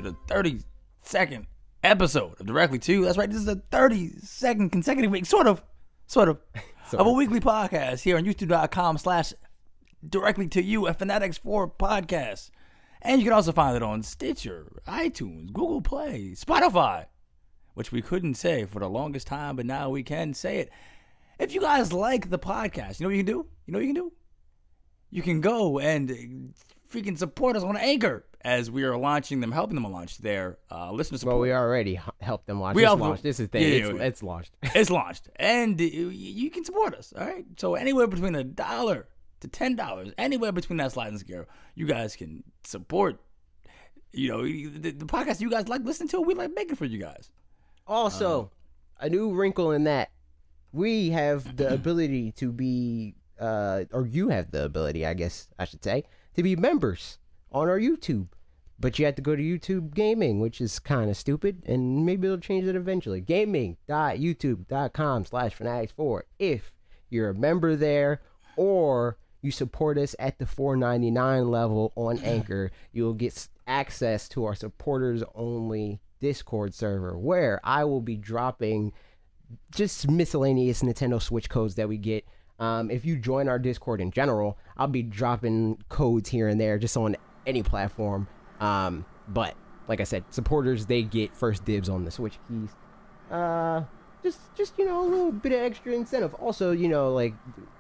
the 32nd episode of Directly To. That's right, this is the 32nd consecutive week, sort of, of a weekly podcast here on youtube.com/Directly To You, a fanatixfour podcast. And you can also find it on Stitcher, iTunes, Google Play, Spotify, which we couldn't say for the longest time, but now we can say it. If you guys like the podcast, you know what you can do? You can go and freaking support us on Anchor as we are launching them, helping them launch their listener support. Well, we already helped them launch. This is the thing. It's launched. It's launched. And you can support us, all right? So anywhere between $1 to $10, anywhere between that sliding scale, you guys can support, the podcast you guys like listening to. We like making for you guys. Also, a new wrinkle in that, we have the ability to be, or you have the ability, I guess I should say, to be members on our YouTube. But you have to go to YouTube Gaming, which is kind of stupid, and maybe it'll change it eventually. Gaming.youtube.com/fanatixfour. If you're a member there, or you support us at the $4.99 level on Anchor, you'll get access to our supporters-only Discord server, where I will be dropping just miscellaneous Nintendo Switch codes that we get. If you join our Discord in general, I'll be dropping codes here and there just on any platform. But like I said, supporters, they get first dibs on the Switch keys. Just a little bit of extra incentive. Also, like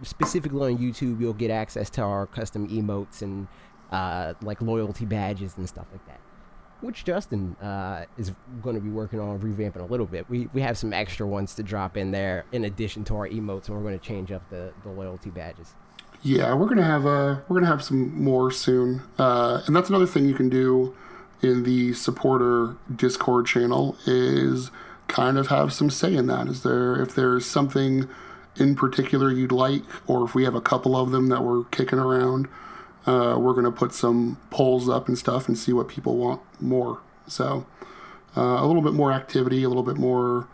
specifically on YouTube, you'll get access to our custom emotes and like loyalty badges and stuff like that, which Justin is going to be working on revamping a little bit. We have some extra ones to drop in there in addition to our emotes, and we're going to change up the loyalty badges. Yeah, we're gonna have some more soon, and that's another thing you can do in the supporter Discord channel is kind of have some say in that. If there's something in particular you'd like, or if we have a couple of them that we're kicking around, we're going to put some polls up and stuff and see what people want more. So a little bit more activity, a little bit more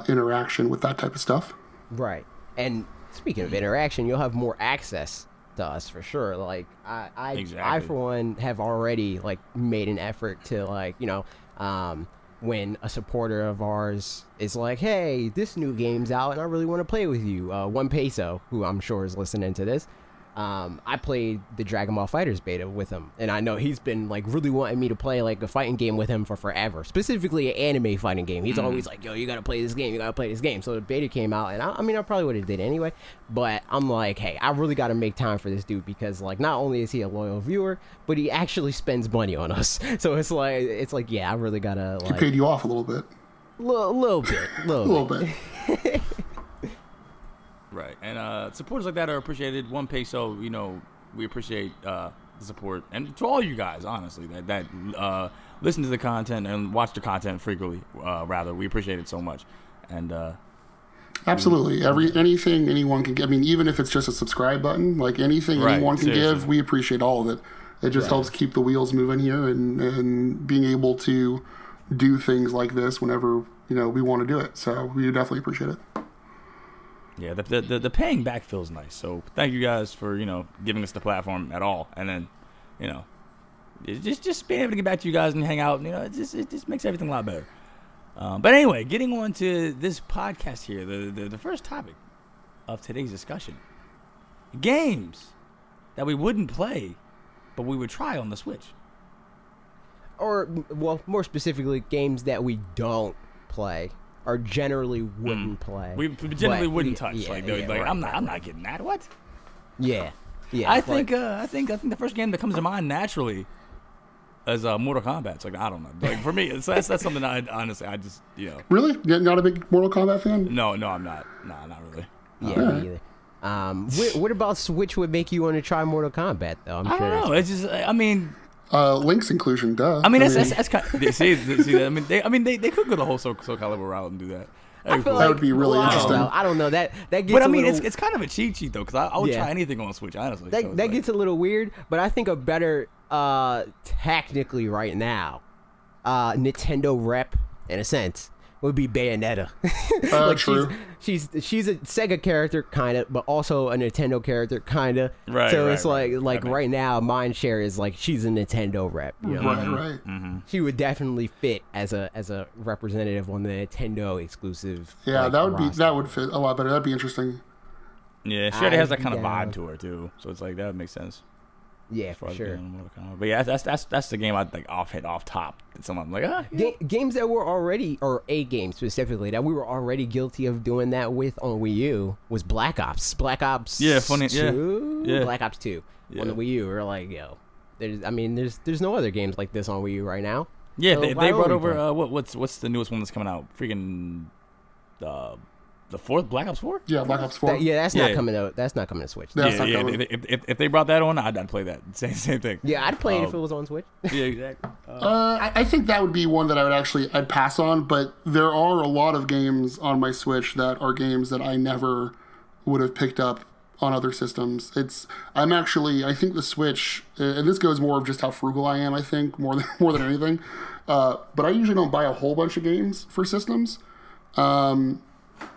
interaction with that type of stuff. Right. And speaking of interaction, you'll have more access to us for sure. Like I for one have already like made an effort to when a supporter of ours is like, hey, this new game's out and I really want to play with you. One Peso, who I'm sure is listening to this, I played the Dragon Ball FighterZ beta with him, and I know he's been like really wanting me to play like a fighting game with him for forever, specifically an anime fighting game. He's always like, yo, you gotta play this game, So the beta came out, and I probably would have did anyway, but I'm like, hey, I really gotta make time for this dude, because like not only is he a loyal viewer, but he actually spends money on us. So it's like yeah, I really gotta like. He paid you off a little bit. Little bit. Right, and supporters like that are appreciated. One Peso, we appreciate the support, and to all you guys, honestly, that listen to the content and watch the content frequently. Rather, we appreciate it so much, and absolutely anything anyone can get. I mean, even if it's just a subscribe button, like anything anyone can give, we appreciate all of it. It just helps keep the wheels moving here, and being able to do things like this whenever we want to do it. So we definitely appreciate it. Yeah, the paying back feels nice. So thank you guys for giving us the platform at all, and then just being able to get back to you guys and hang out. It just makes everything a lot better. But anyway, getting on to this podcast here, the first topic of today's discussion: games that we wouldn't play, but we would try on the Switch. Or, well, more specifically, games that we don't play. Or generally wouldn't play. We generally wouldn't touch. Right. I'm not getting that. What? Yeah. I think the first game that comes to mind naturally is Mortal Kombat. It's like, I don't know. Like for me, that's something I honestly Really? You're not a big Mortal Kombat fan? No, I'm not. No, not really. Yeah, me either. What about Switch would make you want to try Mortal Kombat though? I don't know. It's just Link's inclusion, duh. I mean, that's kind of, see that. They could go the whole Soul Calibur route and do that. That would be really interesting. I don't know that gets. But I mean, it's kind of a cheat sheet though, because I would try anything on Switch, honestly. That gets a little weird, but I think a better technically right now, Nintendo rep in a sense would be Bayonetta. True. She's a Sega character kind of, but also a Nintendo character kind of. Right. So right, it's like right now, Mindshare is like she's a Nintendo rep. You know? Right. Mm-hmm. She would definitely fit as a representative on the Nintendo exclusive. Yeah, like, that would fit a lot better. That'd be interesting. Yeah, she already has that kind of Yeah. vibe to her too, so it's like that would make sense. Yeah, for sure. But yeah, that's the game I like off top. Someone like Games that were already, or a game specifically that we were already guilty of doing that with on Wii U was Black Ops. Black Ops. Yeah, funny. 2? Yeah. Black Ops 2 on the Wii U. We're like, yo, there's no other games like this on Wii U right now. Yeah, So they why brought don't we over play? what's the newest one that's coming out? Freaking the fourth Black Ops 4. Yeah, Black Ops 4. That's Yeah. not coming out. That's not coming to Switch. That's not Yeah. coming. If they brought that on, I'd play that. Same thing. Yeah, I'd play it if it was on Switch. Yeah, exactly. I think that would be one that I'd pass on, but there are a lot of games on my Switch that are games that I never would have picked up on other systems. I think the Switch, and this goes more of just how frugal I am, I think, more than anything. But I usually don't buy a whole bunch of games for systems.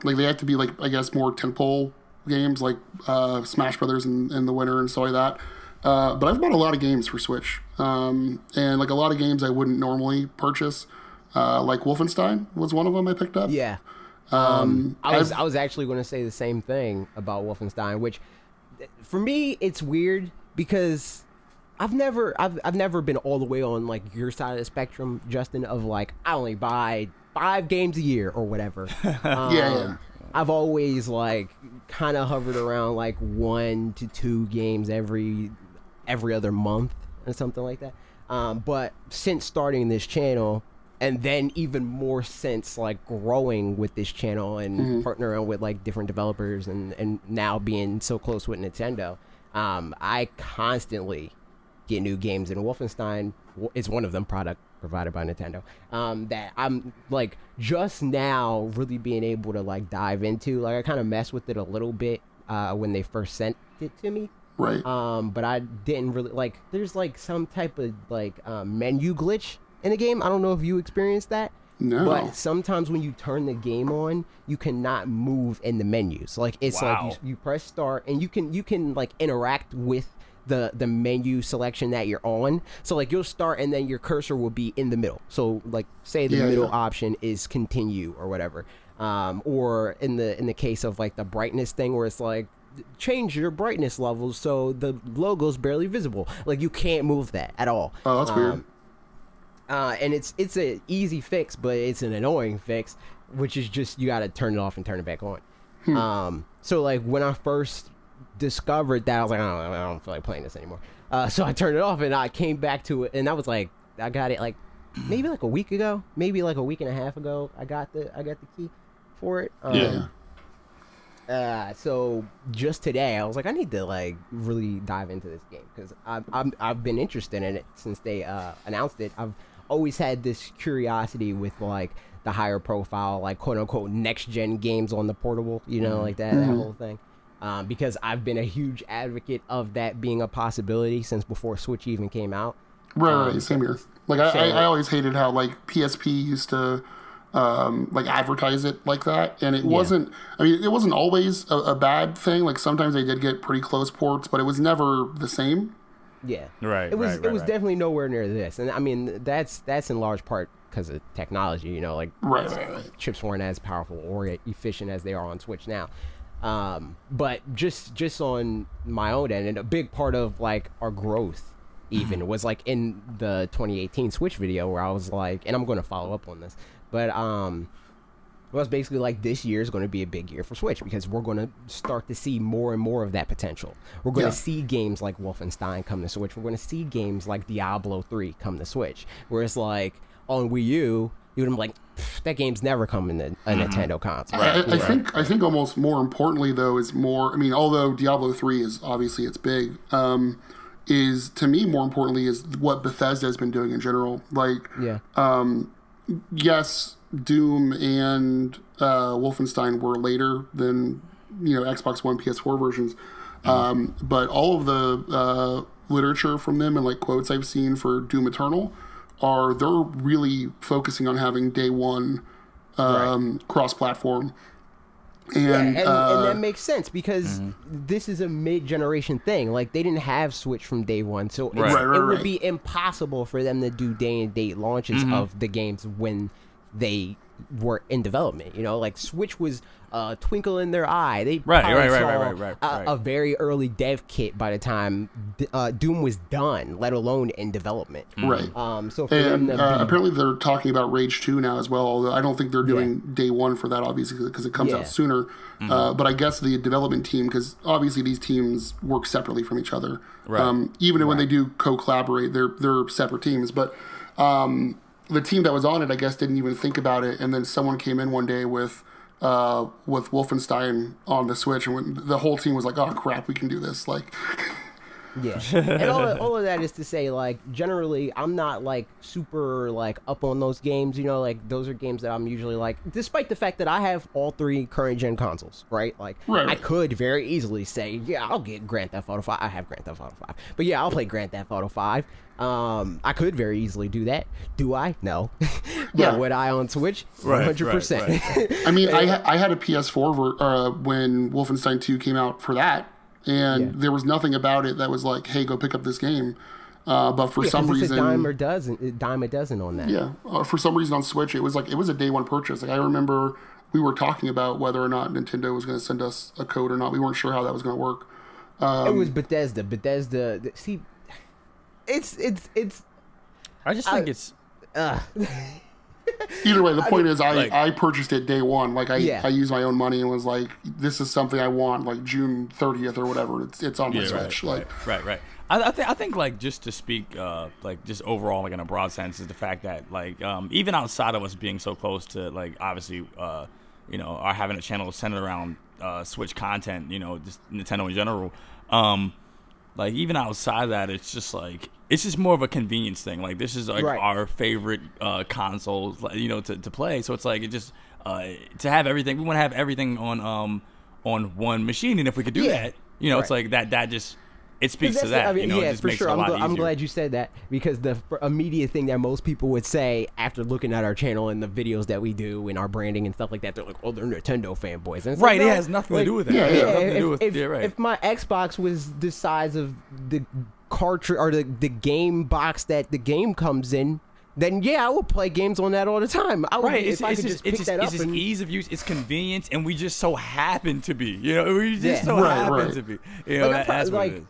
Like they have to be like, I guess, more tentpole games like Smash Brothers in the winter and stuff like that. But I've bought a lot of games for Switch, and like a lot of games I wouldn't normally purchase. Like Wolfenstein was one of them I picked up. Yeah. I was actually going to say the same thing about Wolfenstein, which for me it's weird because I've never been all the way on like your side of the spectrum, Justin, of like I only buy 5 games a year or whatever. Yeah. I've always like kind of hovered around like 1 to 2 games every other month or something like that. But since starting this channel, and then even more since like growing with this channel and partnering with like different developers and now being so close with Nintendo, I constantly get new games, and Wolfenstein is one of them, product provided by Nintendo, that I'm like just now really being able to like dive into. Like I kind of messed with it a little bit when they first sent it to me. Right. But I didn't really like, there's like some type of like menu glitch in the game. I don't know if you experienced that. No. But sometimes when you turn the game on, you cannot move in the menus. Like it's Wow. like you press start and you can like interact with the menu selection that you're on. So like you'll start and then your cursor will be in the middle. So like say the middle option is continue or whatever. Or in the case of like the brightness thing where it's like change your brightness levels so the logo's barely visible. Like you can't move that at all. Oh, that's weird. And it's an easy fix, but it's an annoying fix, which is just you got to turn it off and turn it back on. So like when I first discovered that, I was like, I don't feel like playing this anymore. So I turned it off and I came back to it, and that was like I got it like maybe like a week ago, maybe like a week and a half ago. I got the key for it. So just today, I was like, I need to like really dive into this game because I've been interested in it since they announced it. I've always had this curiosity with like the higher profile, like quote unquote next gen games on the portable, you know, like that whole thing. Because I've been a huge advocate of that being a possibility since before Switch even came out. Right, same here. Like I always hated how like PSP used to like advertise it like that, and it wasn't. I mean, it wasn't always a bad thing. Like sometimes they did get pretty close ports, but it was never the same. Yeah, Right. It was definitely nowhere near this, and I mean that's in large part because of technology. You know, like Right. chips weren't as powerful or efficient as they are on Switch now. But just on my own end, and a big part of like our growth even was like in the 2018 Switch video where I was like, and I'm going to follow up on this, but it was basically like this year is going to be a big year for Switch because we're going to start to see more and more of that potential. We're going to see games like Wolfenstein come to Switch. We're going to see games like Diablo 3 come to Switch, where it's like on Wii U, you would be like, that game's never coming to a Nintendo console. I think almost more importantly though is more. I mean, although Diablo 3 is obviously it's big, is to me more importantly is what Bethesda has been doing in general. Like, yes, Doom and Wolfenstein were later than Xbox One, PS4 versions, but all of the literature from them and like quotes I've seen for Doom Eternal they're really focusing on having day one cross-platform. And that makes sense because this is a mid-generation thing. Like, they didn't have Switch from day one, so it would be impossible for them to do day-and-date launches of the games when they were in development. You know, like, Switch was a twinkle in their eye. They saw a very early dev kit by the time Doom was done, let alone in development. Right. So for them to apparently they're talking about Rage 2 now as well, although I don't think they're doing day one for that, obviously, because it comes out sooner. But I guess the development team, because obviously these teams work separately from each other. Right. Even when they do co-collaborate, they're separate teams. But the team that was on it, I guess, didn't even think about it. And then someone came in one day with Wolfenstein on the Switch, and the whole team was like, "Oh crap, we can do this!" Like, yeah. And all of that is to say, like, generally, I'm not like super like up on those games. You know, like those are games that I'm usually like, despite the fact that I have all 3 current gen consoles, right? Like, I could very easily say, yeah, I'll get Grand Theft Auto 5. I have Grand Theft Auto 5, but yeah, I'll play Grand Theft Auto 5. I could very easily do that. Do I? No. But would I on Switch? 100%. I mean, I had a PS4 when Wolfenstein 2 came out for that, and there was nothing about it that was like, "Hey, go pick up this game." But for some reason, it's a dime a dozen on that. Yeah. For some reason on Switch, it was a day one purchase. Like, I remember we were talking about whether or not Nintendo was going to send us a code or not. We weren't sure how that was going to work. It was Bethesda. See. It's. I just think it's. Either way, the point is, I purchased it day one. Like, I used my own money and was like, "This is something I want." Like June 30th or whatever. It's on my Switch. Right. I think like, just to speak like just overall, like in a broad sense, is the fact that like even outside of us being so close to, like, obviously you know, are having a channel centered around Switch content, you know, just Nintendo in general. Like, even outside of that, it's just more of a convenience thing. Like, this is like our favorite consoles, you know, to play. So it's like, it just to have everything. We want to have everything on one machine, and if we could do that, you know, it's like that just. It speaks to that, you know, it just makes it a lot easier. I'm glad you said that, because the immediate thing that most people would say after looking at our channel and the videos that we do and our branding and stuff like that, they're like, "Oh, they're Nintendo fanboys." And it's right, like, no, it has nothing to do with that. If my Xbox was the size of the cartridge or the game box that the game comes in, then yeah, I would play games on that all the time. I would, it's just ease of use, it's convenience, and we just so happen to be. You know, we just so happen to be. You know, that's what it is.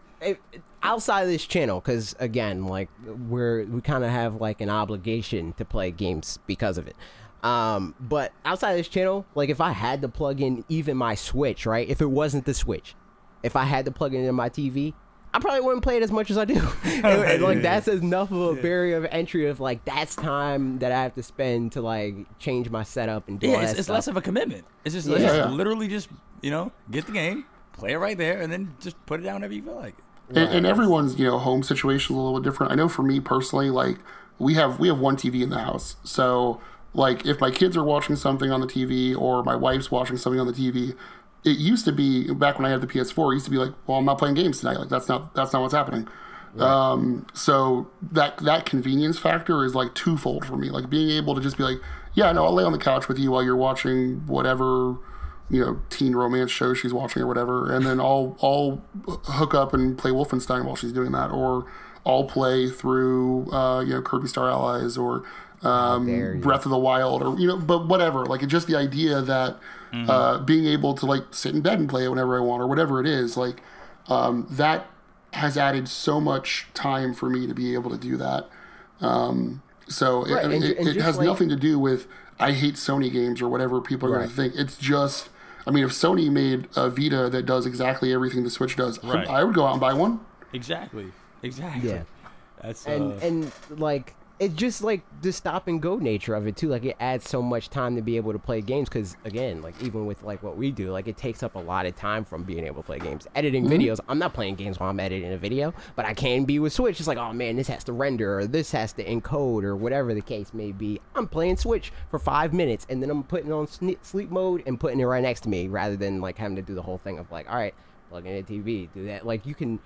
Outside of this channel, because again, like, we kind of have like an obligation to play games because of it. But outside of this channel, like, if I had to plug in even my Switch, right? If it wasn't the Switch, if I had to plug it into my TV, I probably wouldn't play it as much as I do. And like, that's enough of a barrier of entry of like, that's time that I have to spend to like change my setup and do all that it's stuff. Less of a commitment. It's just, literally just, you know, get the game, play it right there, and then just put it down whenever you feel like it. And everyone's, you know, home situation is a little bit different. I know for me personally, like, we have one TV in the house. So, like, if my kids are watching something on the TV or my wife's watching something on the TV, it used to be, back when I had the PS4, it used to be like, well, I'm not playing games tonight. Like, that's not what's happening. Right. So that convenience factor is like twofold for me. Like, being able to just be like, yeah, no, I'll lay on the couch with you while you're watching whatever, you know, teen romance show she's watching or whatever, and then I'll hook up and play Wolfenstein while she's doing that, or I'll play through you know, Kirby Star Allies or Breath of the Wild, or, you know, but whatever. Like, it's just the idea that being able to like sit in bed and play it whenever I want or whatever it is, like that has added so much time for me to be able to do that. So it has like, nothing to do with I hate Sony games or whatever people are going to think. It's just, I mean, if Sony made a Vita that does exactly everything the Switch does, I would go out and buy one. Exactly. Yeah. That's and like, it's just like the stop and go nature of it too. Like, it adds so much time to be able to play games, because again, like, even with like what we do, like, it takes up a lot of time from being able to play games. Editing videos, I'm not playing games while I'm editing a video, but I can be with Switch. It's like, oh man, this has to render, or this has to encode, or whatever the case may be. I'm playing Switch for 5 minutes, and then I'm putting it on sleep mode and putting it right next to me, rather than like having to do the whole thing of like, all right, plug in a TV, do that. Like, you can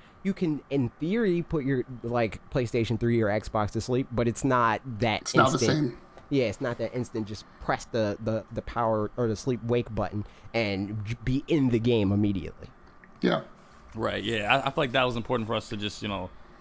in theory put your like PlayStation 3 or Xbox to sleep, but it's not that instant. Not the same. Yeah, it's not that instant. Just press the power or the sleep wake button and be in the game immediately. Yeah. Right. Yeah. I feel like that was important for us to just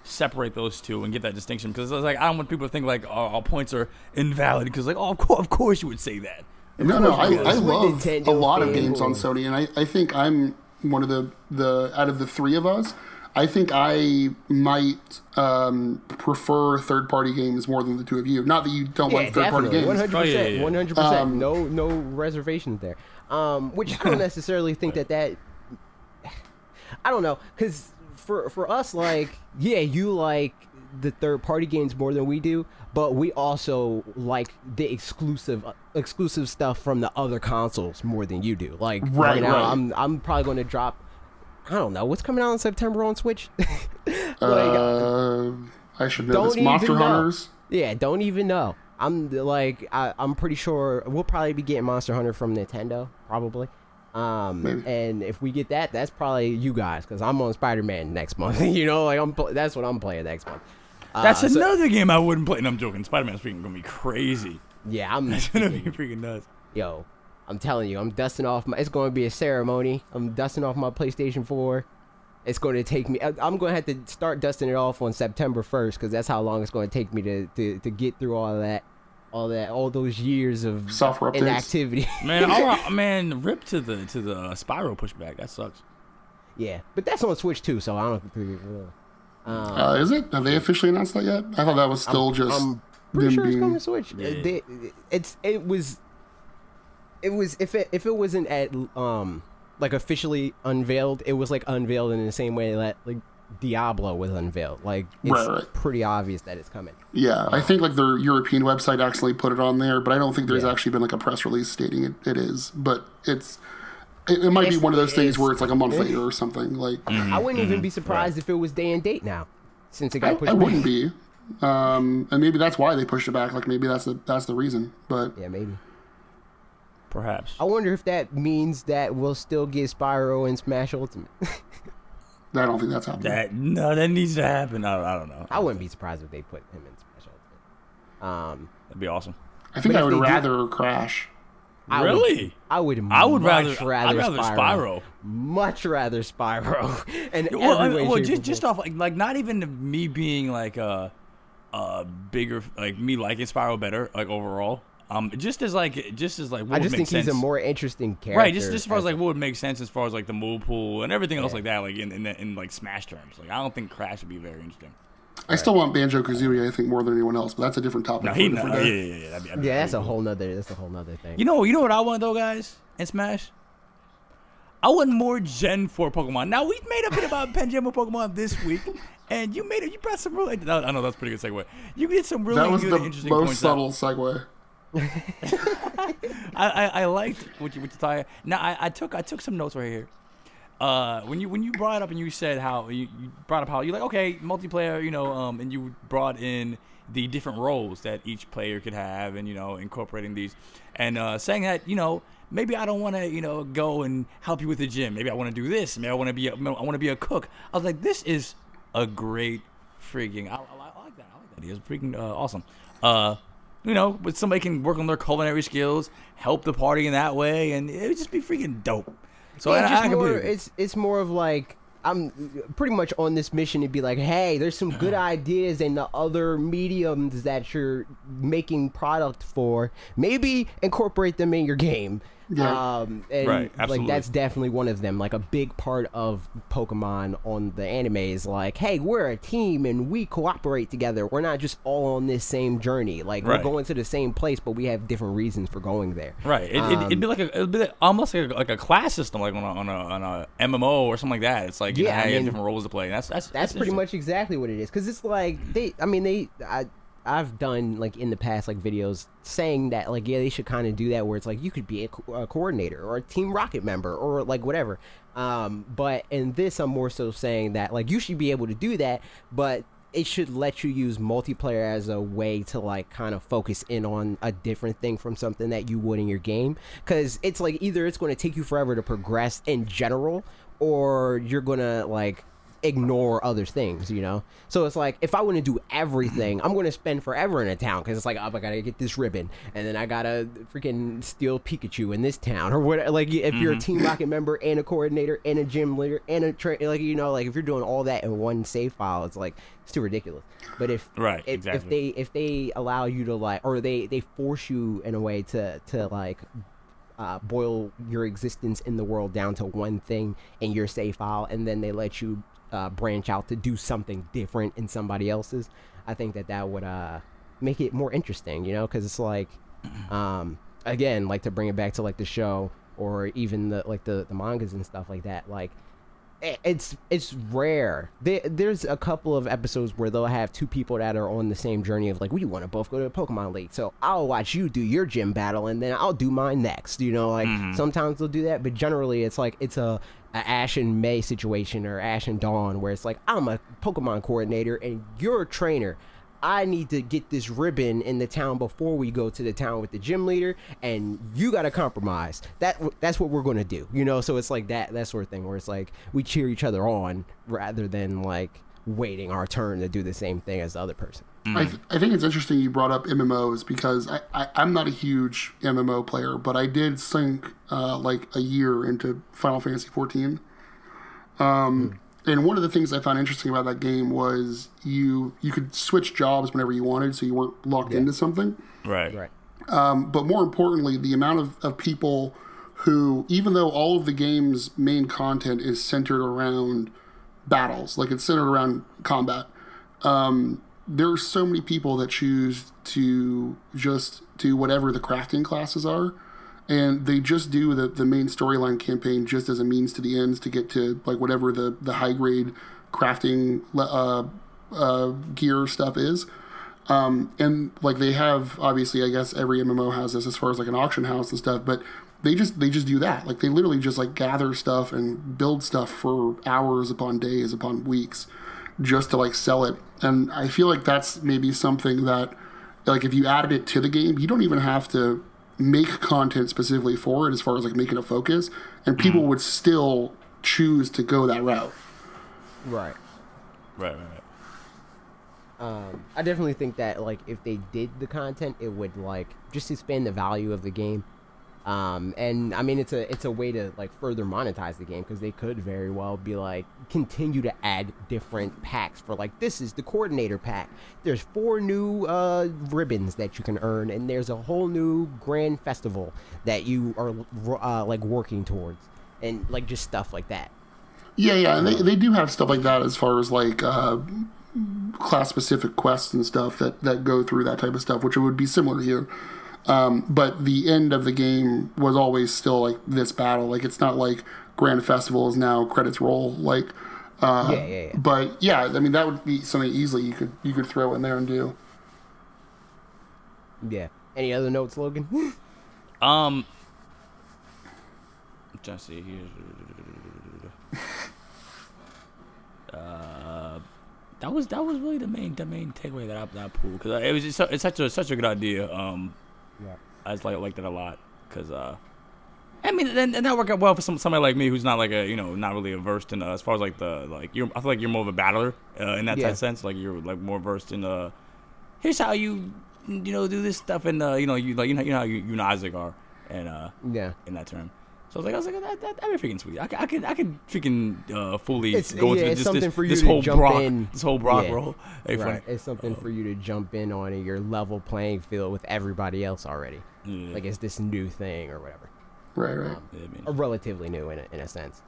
separate those two and get that distinction, because it's like I don't want people to think like our points are invalid, because like of course you would say that. No, I love a lot of games on Sony, and I think I'm one of the out of the three of us, I think I might prefer third-party games more than the two of you. Not that you don't like third-party games. 100%. 100%. No reservations there. Which I don't necessarily think that I don't know, because for us, like, yeah, you like the third-party games more than we do, but we also like the exclusive stuff from the other consoles more than you do. Like right now, I'm probably going to drop. I don't know what's coming out in September on Switch. I should know this. Monster Hunters. Yeah, don't even know. I'm pretty sure we'll probably be getting Monster Hunter from Nintendo, probably. And if we get that, that's probably you guys, because I'm on Spider-Man next month. That's what I'm playing next month. That's another game I wouldn't play. And I'm joking. Spider-Man's freaking gonna be crazy. Yeah, that's gonna be freaking nuts. Yo, I'm telling you, I'm dusting off it's going to be a ceremony. I'm dusting off my PlayStation 4. It's going to take me. I'm going to have to start dusting it off on September 1st, because that's how long it's going to take me to get through all those years of software inactivity. Man, rip to the Spyro pushback. That sucks. Yeah, but that's on Switch too, so I don't think. Is it? Have they officially announced that yet? I thought that was still I'm pretty sure it's coming to Switch. Yeah. It was if it wasn't at like officially unveiled, it was like unveiled in the same way that like Diablo was unveiled. Like it's pretty obvious that it's coming. Yeah, I think like their European website actually put it on there, but I don't think there's actually been like a press release stating it is. But it might be one of those things where it's like a month later or something. Like I wouldn't even be surprised if it was day and date now, since it got pushed back. I wouldn't be. And maybe that's why they pushed it back. Like maybe that's the reason. But yeah, maybe. Perhaps. I wonder if that means that we'll still get Spyro and Smash Ultimate. I don't think that's happening. That needs to happen. I don't know. I wouldn't be surprised if they put him in Smash Ultimate. That'd be awesome. I think I would rather Crash. Really? I would rather Spyro. Much rather Spyro. And just off like not even me being like a bigger, like me liking Spyro better, like overall. Just as like what I just would think make sense. He's a more interesting character. Right, just as far as like what would make sense as far as like the move pool and everything else like that, like in like Smash terms. Like I don't think Crash would be very interesting. I still want Banjo-Kazooie, I think, more than anyone else, but that's a different topic. That's a whole nother thing. You know what I want though, guys, in Smash? I want more Gen 4 Pokemon. Now we made a bit about Gen 4 Pokemon this week, and you brought some really. I know that's a pretty good segue. You did some really good, interesting points. That was the most subtle segue. I liked what you thought. Now I took some notes right here. When you brought it up and you said how you brought up how you're like, okay, multiplayer, and you brought in the different roles that each player could have, and incorporating these, and saying that maybe I don't want to go and help you with the gym. Maybe I want to do this. Maybe I want to be a cook. I was like, this is a great freaking. I like that. It's freaking awesome. But somebody can work on their culinary skills, help the party in that way, and it would just be freaking dope. So it's more of like I'm pretty much on this mission to be like, hey, there's some good ideas in the other mediums that you're making product for. Maybe incorporate them in your game. Yeah. Right, absolutely. Like that's definitely one of them. Like a big part of Pokemon on the anime is like, hey, we're a team and we cooperate together. We're not just all on this same journey. Like we're going to the same place, but we have different reasons for going there. Right. It'd be almost like a class system, like on a MMO or something like that. It's like you have different roles to play. That's pretty much exactly what it is. Because it's like I've done like in the past like videos saying that like they should kind of do that where it's like you could be a coordinator or a Team Rocket member or like whatever. But in this I'm more so saying that like you should be able to do that, but it should let you use multiplayer as a way to like kind of focus in on a different thing from something that you would in your game. Because it's like either it's going to take you forever to progress in general, or you're going to like ignore other things, you know? So it's like, if I want to do everything, I'm going to spend forever in a town, because it's like, oh, I got to get this ribbon, and then I got to freaking steal Pikachu in this town, or what. Like, if you're a Team Rocket member and a coordinator and a gym leader and a like, you know, like, if you're doing all that in one save file, it's like, it's too ridiculous. But if they allow you to, like, or they force you in a way to like boil your existence in the world down to one thing in your save file, and then they let you branch out to do something different in somebody else's, I think that would make it more interesting, you know, because it's like, again, like, to bring it back to like the show or even the mangas and stuff like that, like, it's rare. There's a couple of episodes where they'll have two people that are on the same journey of like, we want to both go to the Pokemon League, so I'll watch you do your gym battle and then I'll do mine next, you know, like, sometimes they'll do that, but generally it's like, it's a Ash and May situation, or Ash and Dawn, where it's like, I'm a Pokemon coordinator and you're a trainer. I need to get this ribbon in the town before we go to the town with the gym leader, and you got to compromise. That's what we're going to do, you know? So it's like that sort of thing, where it's like, we cheer each other on rather than like waiting our turn to do the same thing as the other person. I think it's interesting you brought up MMOs, because I'm not a huge MMO player, but I did sink like a year into Final Fantasy 14. And one of the things I found interesting about that game was you could switch jobs whenever you wanted, so you weren't locked into something. Right. But more importantly, the amount of people who, even though all of the game's main content is centered around battles, like it's centered around combat, there are so many people that choose to just do whatever the crafting classes are. And they just do the main storyline campaign just as a means to the ends to get to like whatever the high grade crafting gear stuff is. And like they have, obviously, I guess every MMO has this as far as like an auction house and stuff, but they just do that. Like they literally just like gather stuff and build stuff for hours upon days upon weeks just to like sell it. And I feel like that's maybe something that, like, if you added it to the game, you don't even have to make content specifically for it as far as like making a focus, and people would still choose to go that route. Right. I definitely think that, like, if they did the content, it would like just expand the value of the game. And I mean, it's a way to like further monetize the game, because they could very well be like, continue to add different packs for, like, this is the coordinator pack. There's 4 new ribbons that you can earn, and there's a whole new grand festival that you are like working towards, and like just stuff like that. Yeah, and they do have stuff like that as far as like class specific quests and stuff that go through that type of stuff, which would be similar here. But the end of the game was always still like this battle. Like, it's not like Grand Festival is now credits roll. Like, yeah. But yeah, I mean, that would be something easily you could throw in there and do. Yeah. Any other notes, Logan? I'm trying to see here. That was really the main takeaway that I pulled, because it was just it's such a good idea. Yeah. I just like that a lot, because I mean, and that worked out well for somebody like me who's not like not really versed in as far as like I feel like you're more of a battler in that type of sense. Like, you're like more versed in here's how you do this stuff, and you know how you and Isaac are, and in that term. So I was like, that'd be freaking sweet. I could freaking fully go into this whole Brock role. Hey, right. It's something for you to jump in on in your level playing field with everybody else already. Yeah. Like, it's this new thing or whatever. Right. Or relatively new in a sense.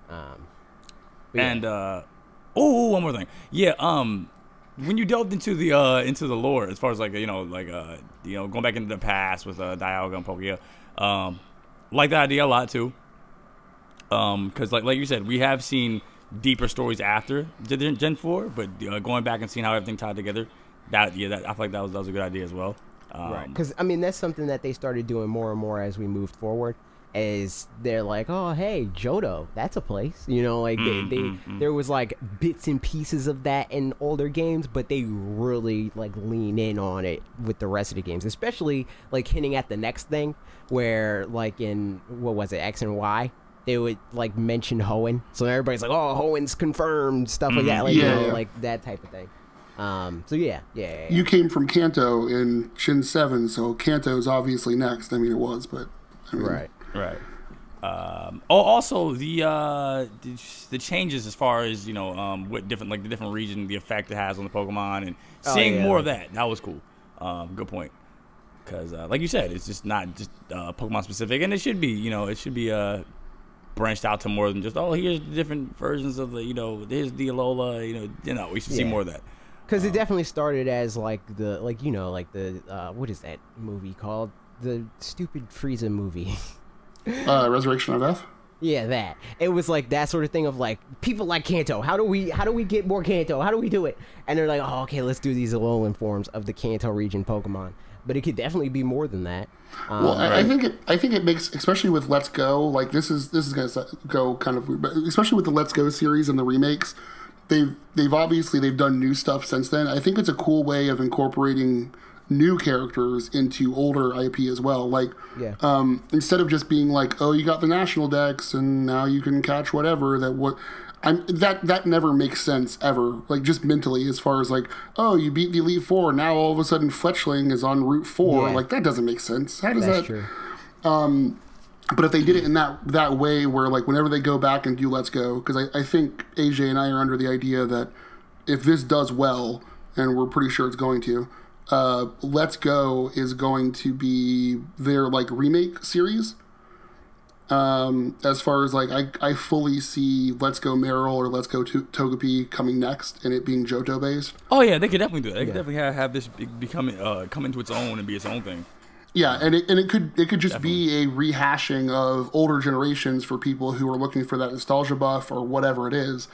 And one more thing. Yeah. When you delved into the lore, as far as like going back into the past with Dialga and Palkia, like that idea a lot too, because like you said, we have seen deeper stories after Gen 4, but going back and seeing how everything tied together, I feel like that was a good idea as well. Right, because I mean, that's something that they started doing more and more as we moved forward. Is they're like, oh hey, Johto, that's a place, like there was like bits and pieces of that in older games, but they really like lean in on it with the rest of the games, especially like hinting at the next thing, where like in what was it, X and Y, they would like mention Hoenn, so everybody's like, "Oh, Hoenn's confirmed," stuff like that, like like that type of thing. So yeah. You came from Kanto in Shin 7, so Kanto's obviously next. I mean, it was, but I mean, right. Also the changes as far as what different the different region, the effect it has on the Pokemon, and seeing more of that was cool. Good point. Because like you said, it's just not just Pokemon specific, and it should be branched out to more than just here's the different versions of here's the Alola. We should see more of that. Because it definitely started as what is that movie called? The stupid Frieza movie. Resurrection of F. Yeah, that. It was like that sort of thing of like, people like Kanto. How do we get more Kanto? How do we do it? And they're like, oh, okay, let's do these Alolan forms of the Kanto region Pokemon. But it could definitely be more than that. I think it makes, especially with Let's Go, like this is gonna go kind of weird, but especially with the Let's Go series and the remakes, they've done new stuff since then. I think it's a cool way of incorporating new characters into older IP as well. Like, instead of just being like, oh, you got the national dex and now you can catch whatever, that never makes sense ever. Like, just mentally, as far as like, oh, you beat the Elite Four, now all of a sudden Fletchling is on Route 4. Like, that doesn't make sense. How does That's that? True. But if they did it in that way, where like whenever they go back and do Let's Go, because I think AJ and I are under the idea that if this does well, and we're pretty sure it's going to, Let's Go is going to be their like remake series. As far as like, I fully see Let's Go Meryl or Let's Go Togepi coming next, and it being Johto based. Oh yeah, they could definitely do that. They could definitely have this come into its own and be its own thing. Yeah, and it could just definitely be a rehashing of older generations for people who are looking for that nostalgia buff or whatever it is.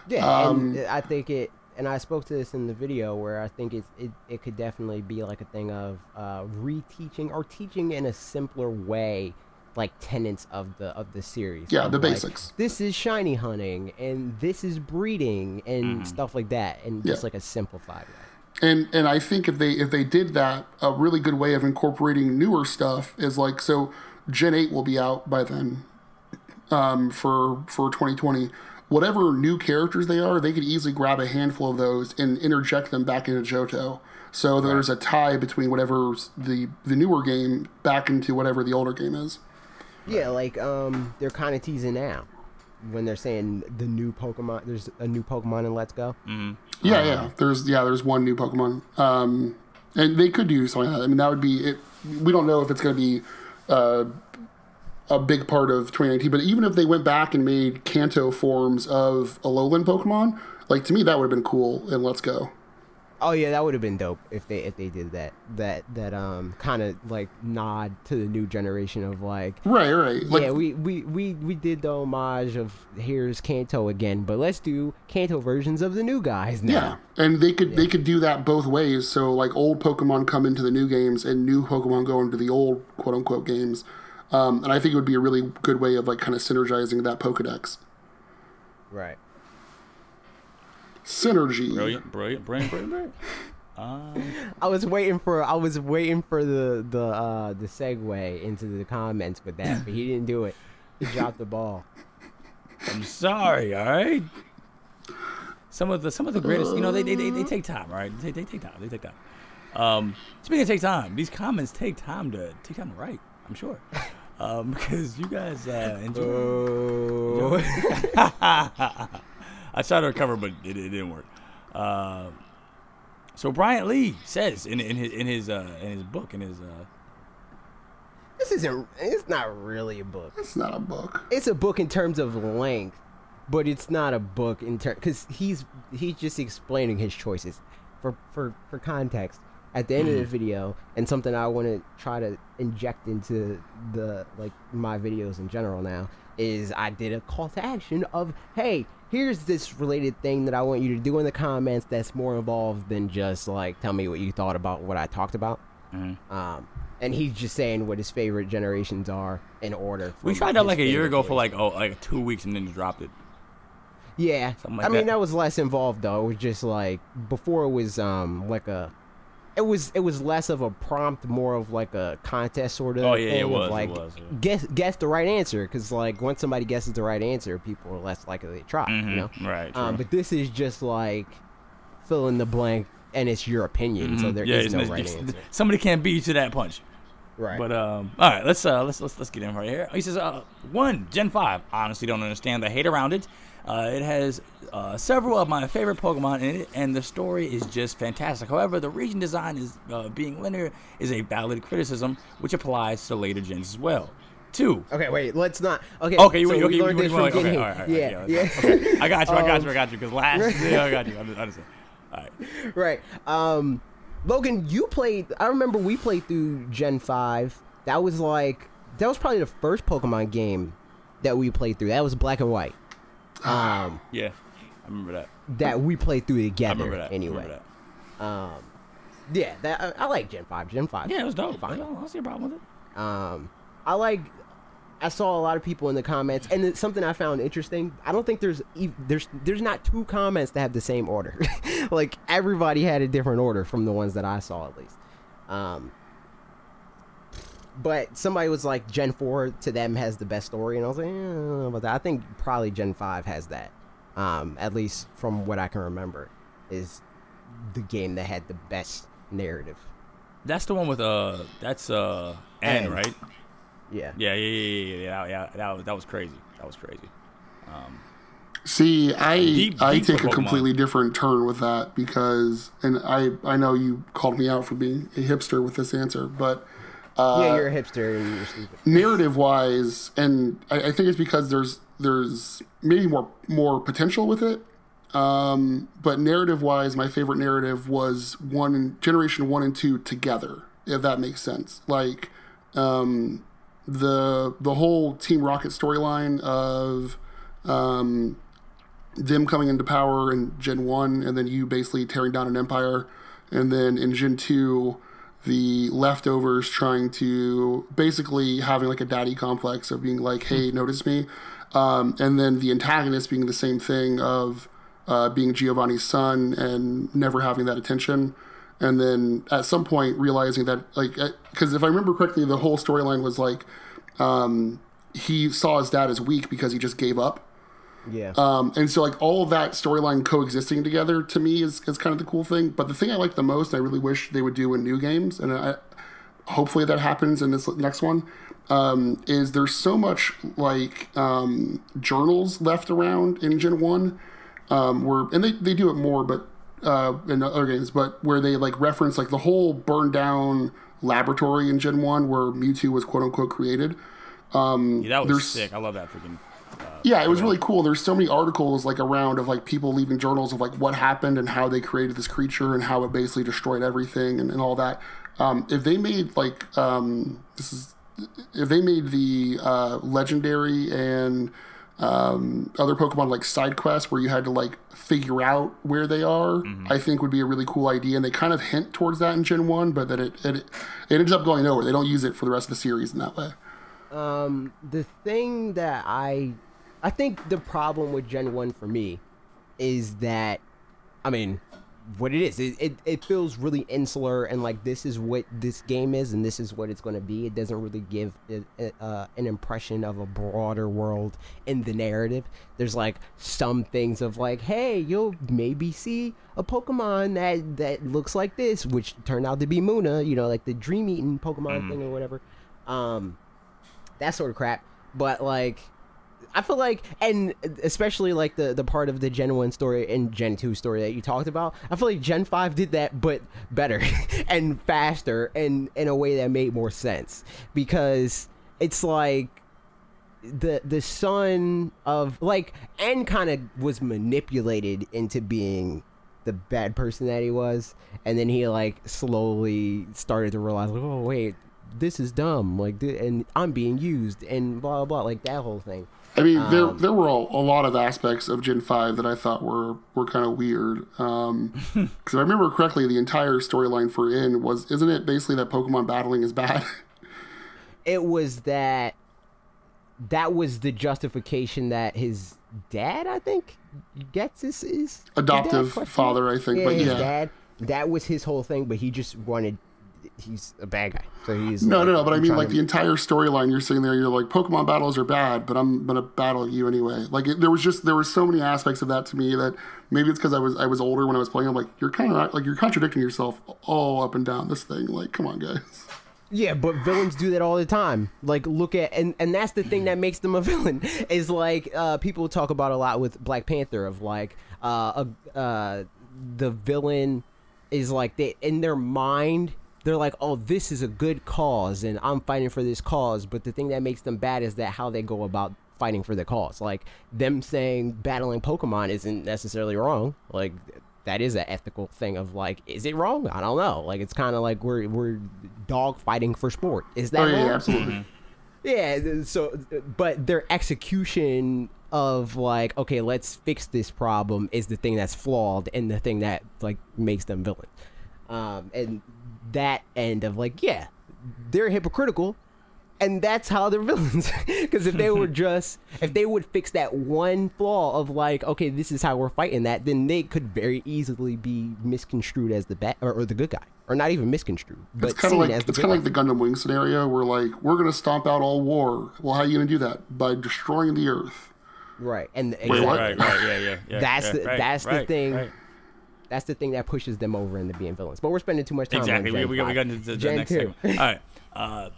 Yeah, and I think it. And I spoke to this in the video where I think it could definitely be like a thing of reteaching or teaching in a simpler way, like tenets of the series. Yeah, the like, basics. This is shiny hunting, and this is breeding, and stuff like that, and just like a simplified way. And I think if they did that, a really good way of incorporating newer stuff is like, so Gen 8 will be out by then, for 2020. Whatever new characters they are, they could easily grab a handful of those and interject them back into Johto. So there's a tie between whatever's the newer game back into whatever the older game is. Yeah, like they're kind of teasing now when they're saying the new Pokemon. There's a new Pokemon in Let's Go. Mm-hmm. Yeah. There's one new Pokemon. And they could do something like that. I mean, that would be it. We don't know if it's going to be a big part of 2019, but even if they went back and made Kanto forms of Alolan Pokemon, like, to me that would have been cool in Let's Go. Oh yeah, that would have been dope if they did that kind of like nod to the new generation of like right like, yeah, we did the homage of here's Kanto again, but let's do Kanto versions of the new guys now. Yeah, and they could do that both ways. So like old Pokemon come into the new games and new Pokemon go into the old quote unquote games. And I think it would be a really good way of like kind of synergizing that Pokedex. Right. Synergy. Brilliant. I was waiting for the segue into the comments with that, but he didn't do it. He dropped the ball. I'm sorry. All right. Some of the greatest, they take time, right? They take time. Speaking of take time, these comments take time to write. I'm sure. Because you guys enjoy. I tried to recover, but it didn't work. So Bryant Lee says in his book, this isn't. It's not really a book. It's not a book. It's a book in terms of length, but it's not a book in terms because he's just explaining his choices. For context, at the end of the video, and something I want to try to inject into the my videos in general now is I did a call to action of, hey, here's this related thing that I want you to do in the comments that's more involved than just like tell me what you thought about what I talked about. And he's just saying what his favorite generations are in order. We tried that like a year ago for like 2 weeks and then just dropped it. Yeah, I mean that was less involved though. It was just like before it was like a it was less of a prompt, more of like a contest sort of. Oh yeah, thing it was. Of like, it was. Yeah. guess the right answer, because like once somebody guesses the right answer, people are less likely to try. You know, Right. True. but this is just like fill in the blank, and it's your opinion, so there is no right answer. Somebody can't beat you to that punch. Right. But all right, let's get in right here. He says, Gen 5. Honestly, don't understand the hate around it. It has several of my favorite Pokemon in it, and the story is just fantastic. However, the region design is being linear is a valid criticism, which applies to later gens as well. 2. Okay, wait. Let's not. Okay. Okay, so okay, we learned this from okay, getting. all right, Yeah. Okay. I got you. Because last, yeah, I got you. I understand. All right. Right. Logan, you played. I remember we played through Gen 5. That was probably the first Pokemon game that we played through. That was Black and White. Yeah, I remember that. That we played through together. I remember that. Anyway. Yeah, that I like Gen 5. Gen 5. Yeah, it was dope. Fine. I don't see a problem with it. I saw a lot of people in the comments, and it's something I found interesting. I don't think there's not 2 comments that have the same order. Like everybody had a different order from the ones that I saw at least. But somebody was like, Gen 4 to them has the best story, and I was like, I don't know about that. I think probably Gen 5 has that. At least from what I can remember, is the game that had the best narrative. That's the one with N, right? Yeah. Yeah. That was crazy. See, I Deep take for a Pokemon. completely different turn with that because, and I know you called me out for being a hipster with this answer, but Yeah, you're a hipster and you're stupid. narrative wise, and I think it's because there's maybe more potential with it. But narrative wise, my favorite narrative was Generation 1 and 2 together, if that makes sense. Like the whole Team Rocket storyline of them coming into power in Gen 1 and then you basically tearing down an empire, and then in Gen 2 the leftovers trying to basically having like a daddy complex of being like, hey, notice me, and then the antagonist being the same thing of being Giovanni's son and never having that attention, and then at some point realizing that, like, because if I remember correctly, the whole storyline was like he saw his dad as weak because he just gave up. Yeah. And so like all of that storyline coexisting together to me is kind of the cool thing. But the thing I like the most, I really wish they would do in new games, and hopefully that happens in this next one, is there's so much like journals left around in Gen 1, and they do it more, but in other games, but where they like reference like the whole burned down laboratory in Gen 1 where Mewtwo was quote unquote created. That was sick. I love that freaking. Yeah, it was really cool. There's so many articles like around of like people leaving journals of like what happened and how they created this creature and how it basically destroyed everything and all that. If they made like if they made the legendary and other Pokemon like side quests where you had to like figure out where they are, I think would be a really cool idea. And they kind of hint towards that in Gen 1, but that it ends up going nowhere. They don't use it for the rest of the series in that way. The thing that I think the problem with Gen 1 for me is that, I mean, what it is, it feels really insular, and like this is what this game is and this is what it's going to be. It doesn't really give an impression of a broader world in the narrative. There's like some things of like, hey, you'll maybe see a Pokemon that looks like this, which turned out to be Muna, you know, like the Dream Eating Pokemon thing or whatever. That sort of crap. But like, I feel like, and especially like the part of the Gen 1 story and Gen 2 story that you talked about, I feel like Gen 5 did that, but better and faster and in a way that made more sense, because it's like the son of like, N kind of was manipulated into being the bad person that he was, and then he like slowly started to realize like, oh wait, this is dumb, like, and I'm being used and blah blah blah, like that whole thing. I mean, there were a lot of aspects of Gen 5 that I thought were kind of weird. Because if I remember correctly, the entire storyline for N isn't it basically that Pokemon battling is bad? It was that was the justification that his dad, I think, gets his Adoptive dad, father, I think, yeah, but his yeah. dad That was his whole thing, but he just wanted. He's a bad guy, so he's no. But I mean, like the entire storyline. You're sitting there, you're like, Pokemon battles are bad, but I'm gonna battle you anyway. Like there were so many aspects of that to me that maybe it's because I was older when I was playing. I'm like, you're kind of like you're contradicting yourself all up and down this thing. Like, come on, guys. Yeah, but villains do that all the time. Like, look at and that's the thing that makes them a villain. Is like people talk about a lot with Black Panther of like the villain is like they in their mind. They're like, oh, this is a good cause, and I'm fighting for this cause. But the thing that makes them bad is that how they go about fighting for the cause. Like, them saying battling Pokemon isn't necessarily wrong. Like, that is an ethical thing of, like, is it wrong? I don't know. Like, it's kind of like we're dog fighting for sport. Is that wrong? Yeah, absolutely. Yeah, so, but their execution of, like, okay, let's fix this problem is the thing that's flawed and the thing that, like, makes them villains. And that end of like, yeah, they're hypocritical, and that's how they're villains. Because if they would fix that one flaw of like, okay, this is how we're fighting that, then they could very easily be misconstrued as the bad or the good guy, or not even misconstrued. But it's kind of like the Gundam Wing scenario where like we're gonna stomp out all war. Well, how are you gonna do that? By destroying the Earth. Right, and wait, what? Right, yeah. That's the thing. Right. That's the thing that pushes them over into being villains. But we're spending too much time exactly. on Gen we got into the Gen next 2. segment. All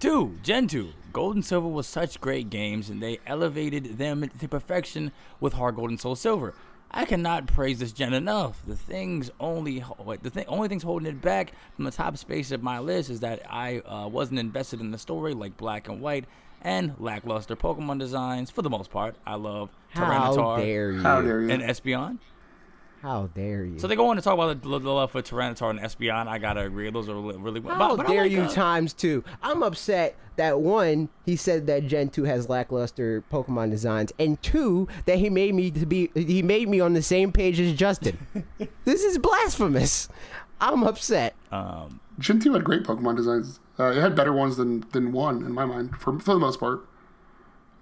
right. Gen 2. Gold and Silver was such great games, and they elevated them to perfection with Heart Gold and Soul Silver. I cannot praise this gen enough. The only things holding it back from the top space of my list is that I wasn't invested in the story like Black and White and lackluster Pokemon designs. For the most part, I love Tyranitar How dare you? and Espeon. How dare you? So they go on to talk about the love for Tyranitar and Espeon. I gotta agree, those are really. How dare you times two? I'm upset that one, he said that Gen 2 has lackluster Pokemon designs, and two, that he made me on the same page as Justin. This is blasphemous. I'm upset. Gen 2 had great Pokemon designs. It had better ones than 1 in my mind, for the most part.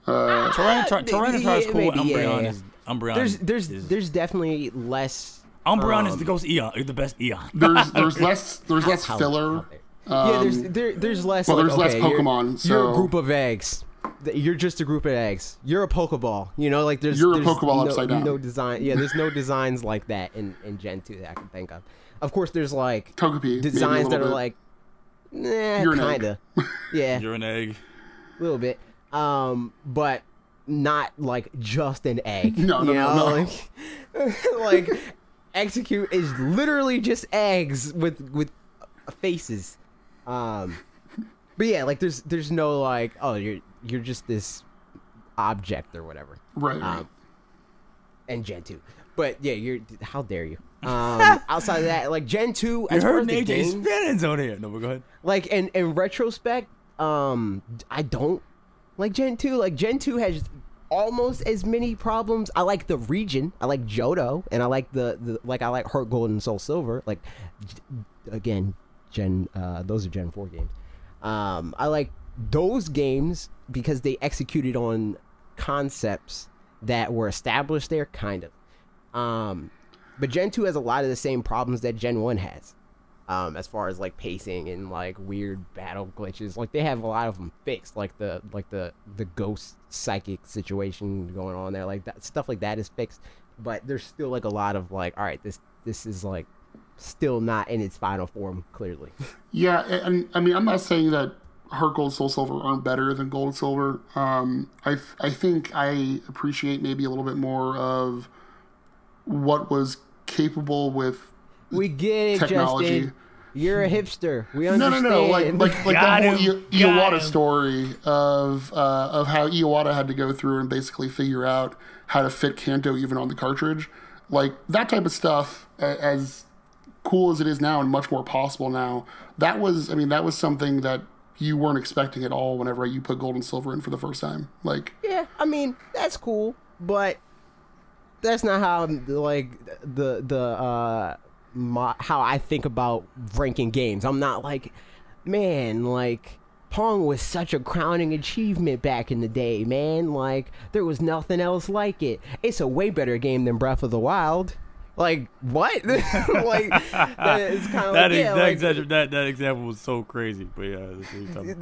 Tyranitar is cool. Maybe, Umbreon there's definitely less. Umbreon is the ghost Eon, the best Eon. There's less filler. There's less. Well, like, there's less Pokemon. You're a group of eggs. You're just a group of eggs. You're a Pokeball. You know, like there's. You're a Pokeball upside down. No design. Yeah, there's no designs like that in Gen 2 that I can think of. Of course, there's like Togepi, designs that are like, kinda. Yeah. You're an egg. A little bit. But not like just an egg. No. Like Execute is literally just eggs with faces. But yeah, like there's no like, oh, you're just this object or whatever. Right. And Gen 2. But yeah, how dare you? Outside of that, like Gen 2, as far as the game, feelings on here. No, but go ahead. like in retrospect, I don't like Gen 2. Like Gen 2 has almost as many problems. I like the region. I like Johto, and I like I like Heart Gold and Soul Silver. Like again, those are Gen 4 games. I like those games because they executed on concepts that were established there, kind of. But Gen 2 has a lot of the same problems that Gen 1 has. As far as like pacing and like weird battle glitches, like they have a lot of them fixed, like the ghost psychic situation going on there, like that stuff like that is fixed. But there's still like a lot of like, all right, this is like still not in its final form clearly. Yeah, and I mean, I'm not saying that Heart Gold, Soul Silver aren't better than Gold and Silver. I think I appreciate maybe a little bit more of what was capable with. We get it, technology. Justin. You're a hipster. We understand. No. Like the whole Iwata story of how Iwata had to go through and basically figure out how to fit Kanto even on the cartridge. Like that type of stuff, as cool as it is now and much more possible now, that was something that you weren't expecting at all whenever you put Gold and Silver in for the first time. Like, yeah, I mean, that's cool, but that's not how like how I think about ranking games. I'm not like, man, like Pong was such a crowning achievement back in the day, man. Like there was nothing else like it. It's a way better game than Breath of the Wild. Like what? Like it's kind of that example was so crazy, but yeah,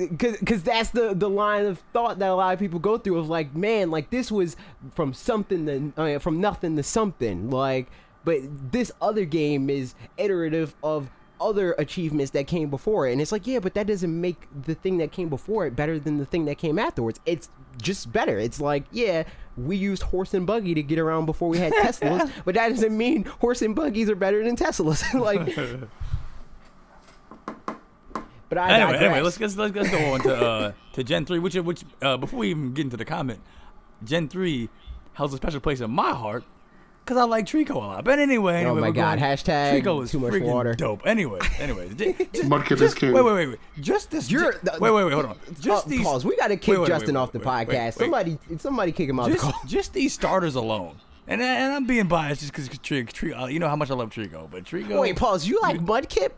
because that's the line of thought that a lot of people go through of like, man, like this was from from nothing to something, like, but this other game is iterative of other achievements that came before it, and it's like, yeah, but that doesn't make the thing that came before it better than the thing that came afterwards. It's just better. It's like, yeah, we used horse and buggy to get around before we had Teslas, but that doesn't mean horse and buggies are better than Teslas. Like, but anyway, let's go on to Gen 3, which before we even get into the comment, Gen 3 holds a special place in my heart. Because I like Trico a lot. But anyway. Oh my God. Hashtag Trico is too much freaking water. Dope. Anyway. Mudkip is king. Wait. Just this. Wait, hold on. Just these. Pause. We got to kick Justin off the podcast. Somebody kick him out the call. Just these starters alone. And I'm being biased just because Trico. You know how much I love Trico. But Trico. Wait, pause. You like Mudkip?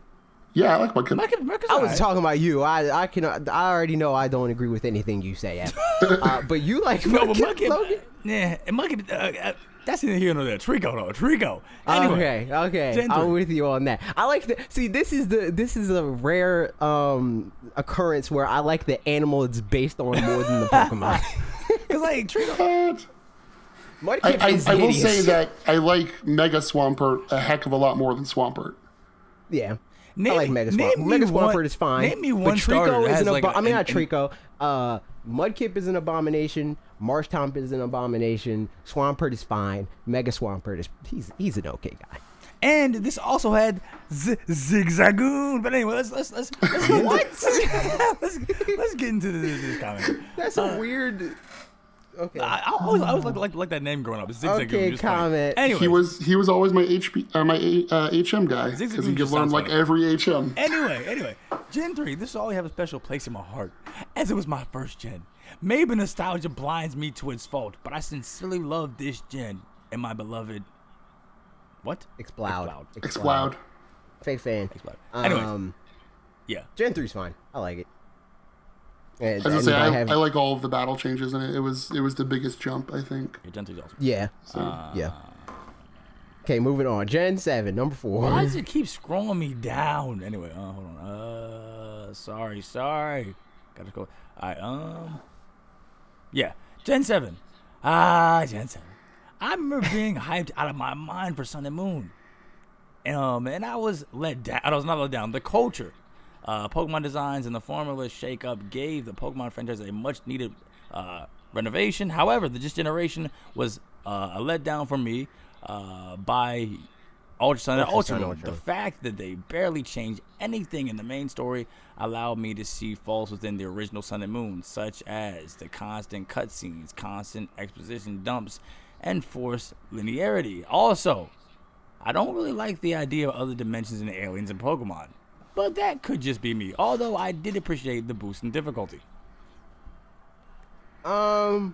Yeah, I like Mudkip. I was talking about you. I already know I don't agree with anything you say. But you like Mudkip, Logan? Yeah, and Mudkip. That's neither here nor there. Trico though. Trico. Anyway, okay. I'm with you on that. I like the this is a rare occurrence where I like the animal it's based on more than the Pokemon. Because like Trico. I will say that I like Mega Swampert a heck of a lot more than Swampert. Yeah. I like Mega Swampert. Mega Swampert is fine. Name me one but starter Trico that is has not Trico. Mudkip is an abomination. Marshtomp is an abomination. Swampert is fine. Mega Swampert is he's an okay guy. And this also had Zigzagoon. But anyway, let's let's get into this comment. That's a weird. Okay. I always like that name growing up. Zigzagoon. Okay, comment. Anyway, he was always my HM guy because he could learn like every HM. Anyway, Gen 3. This will always have a special place in my heart, as it was my first gen. Maybe nostalgia blinds me to its fault, but I sincerely love this gen and my beloved. What? Exploud. Fake fan. Anyway, yeah. Gen 3's fine. I like it. I was gonna say I like all of the battle changes in it. It was the biggest jump, I think. Yeah, Gen 3's awesome. Yeah. Yeah. Okay, moving on. Gen 7, number 4. Why does it keep scrolling me down? Anyway, hold on. Sorry. Gotta go. Yeah. Gen 7. Gen 7. I remember being hyped out of my mind for Sun and Moon. And I was let down. I was not let down. The culture, Pokemon designs, and the formula shake-up gave the Pokemon franchise a much-needed renovation. However, this generation was a letdown for me by Ultra Sun and Ultra Moon. The fact that they barely changed anything in the main story allowed me to see faults within the original Sun and Moon, such as the constant cutscenes, constant exposition dumps, and forced linearity. Also, I don't really like the idea of other dimensions and aliens in Pokemon, but that could just be me, although I did appreciate the boost in difficulty. A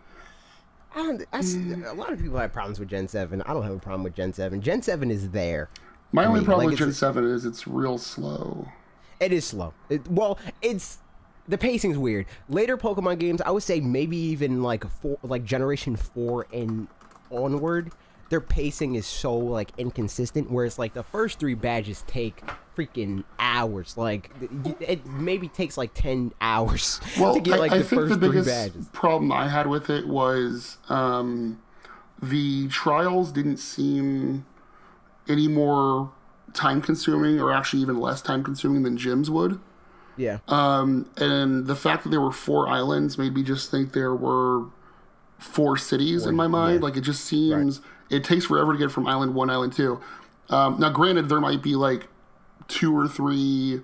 lot of people have problems with Gen 7. I don't have a problem with Gen 7. Gen 7 is there. My only problem with Gen 7 is it's real slow. It is slow. The pacing's weird. Later Pokemon games, I would say maybe even like Generation 4 and onward, their pacing is so like inconsistent, whereas like the first 3 badges take freaking hours. Like it maybe takes like 10 hours to get like the first 3 badges. The biggest problem I had with it was the trials didn't seem any more time consuming, or actually even less time consuming than gyms would. Yeah. And the fact that there were 4 islands made me just think there were 4 cities in my mind. Yeah. Like it just seems it takes forever to get from island 1 island 2. Now granted, there might be like 2 or 3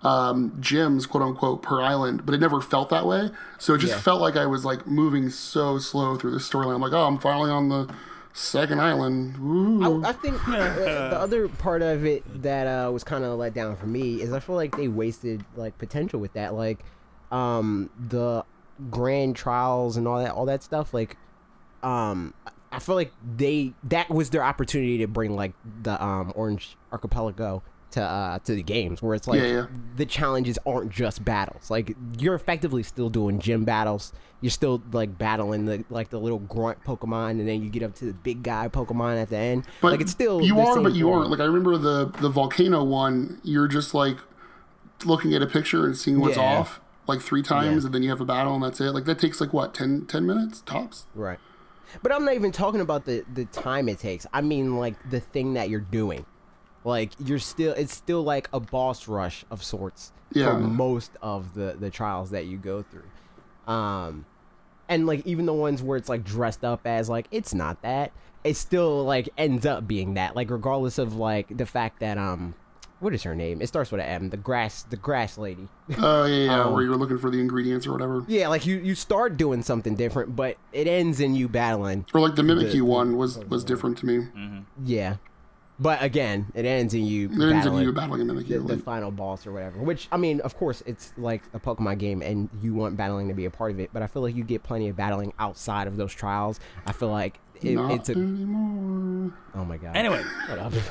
gyms, quote unquote, per island, but it never felt that way. So it just felt like I was like moving so slow through the storyline. I'm like, oh, I'm finally on the 2nd island. I think the other part of it that was kind of let down for me is I feel like they wasted like potential with that, like the grand trials and all that stuff. Like I feel like that was their opportunity to bring like the Orange Archipelago to the games, where it's like the challenges aren't just battles. Like, you're effectively still doing gym battles. You're still like battling the little grunt Pokemon, and then you get up to the big guy Pokemon at the end. But like, it's still you the are, same but you form. aren't. Like, I remember the volcano one. You're just like looking at a picture and seeing what's off like 3 times, and then you have a battle, and that's it. Like, that takes like what 10 minutes tops. Right. But I'm not even talking about the time it takes. I mean, like, the thing that you're doing. Like, it's still like a boss rush of sorts for most of the trials that you go through. And like, even the ones where it's like dressed up as like, it's not that, it still like ends up being that. Like, regardless of like the fact that what is her name? It starts with an M. The grass lady. Oh yeah, where you're looking for the ingredients or whatever. Yeah, like you start doing something different, but it ends in you battling. Or like the Mimikyu one was different to me. Mm-hmm. Yeah. But again, it ends in you battling a Mimikyu. The final boss or whatever. Which, I mean, of course, it's like a Pokemon game, and you want battling to be a part of it. But I feel like you get plenty of battling outside of those trials. I feel like it's a... anymore. Oh my god. Anyway,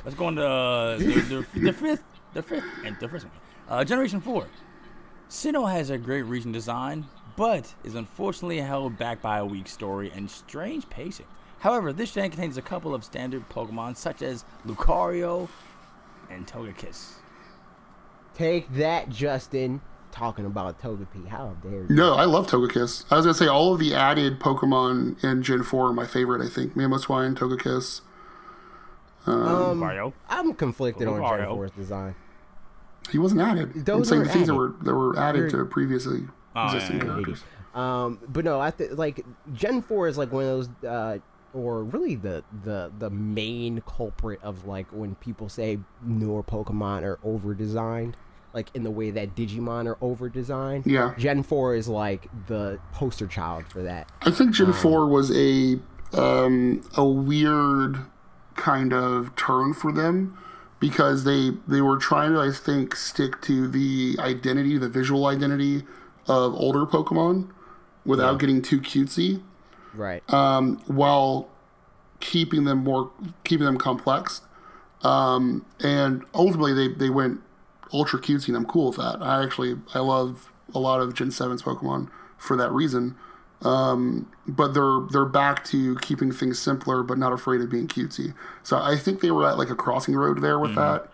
let's go on to the fifth and the first one. Generation 4. Sinnoh has a great region design, but is unfortunately held back by a weak story and strange pacing. However, this gen contains a couple of standard Pokemon such as Lucario and Togekiss. Take that, Justin. Talking about Togepi. How dare you? No, I love Togekiss. I was going to say, all of the added Pokemon in Gen 4 are my favorite, I think. Mamoswine, Togekiss. Lucario. I'm conflicted on Gen Lucario. 4's design. He wasn't added. Those I'm saying are the things added. that were added to previously existing yeah. characters. But no, like Gen 4 is like one of those, or really the main culprit of like when people say newer Pokemon are over designed, like in the way that Digimon are over designed. Yeah. Gen 4 is like the poster child for that. I think Gen 4 was a weird kind of turn for them, because they were trying to, I think, stick to the visual identity of older Pokemon without getting too cutesy, Right. while keeping them complex. And ultimately they went ultra cutesy, and I'm cool with that. I love a lot of Gen 7's Pokemon for that reason. But they're back to keeping things simpler, but not afraid of being cutesy. So I think they were at like a crossing road there with that,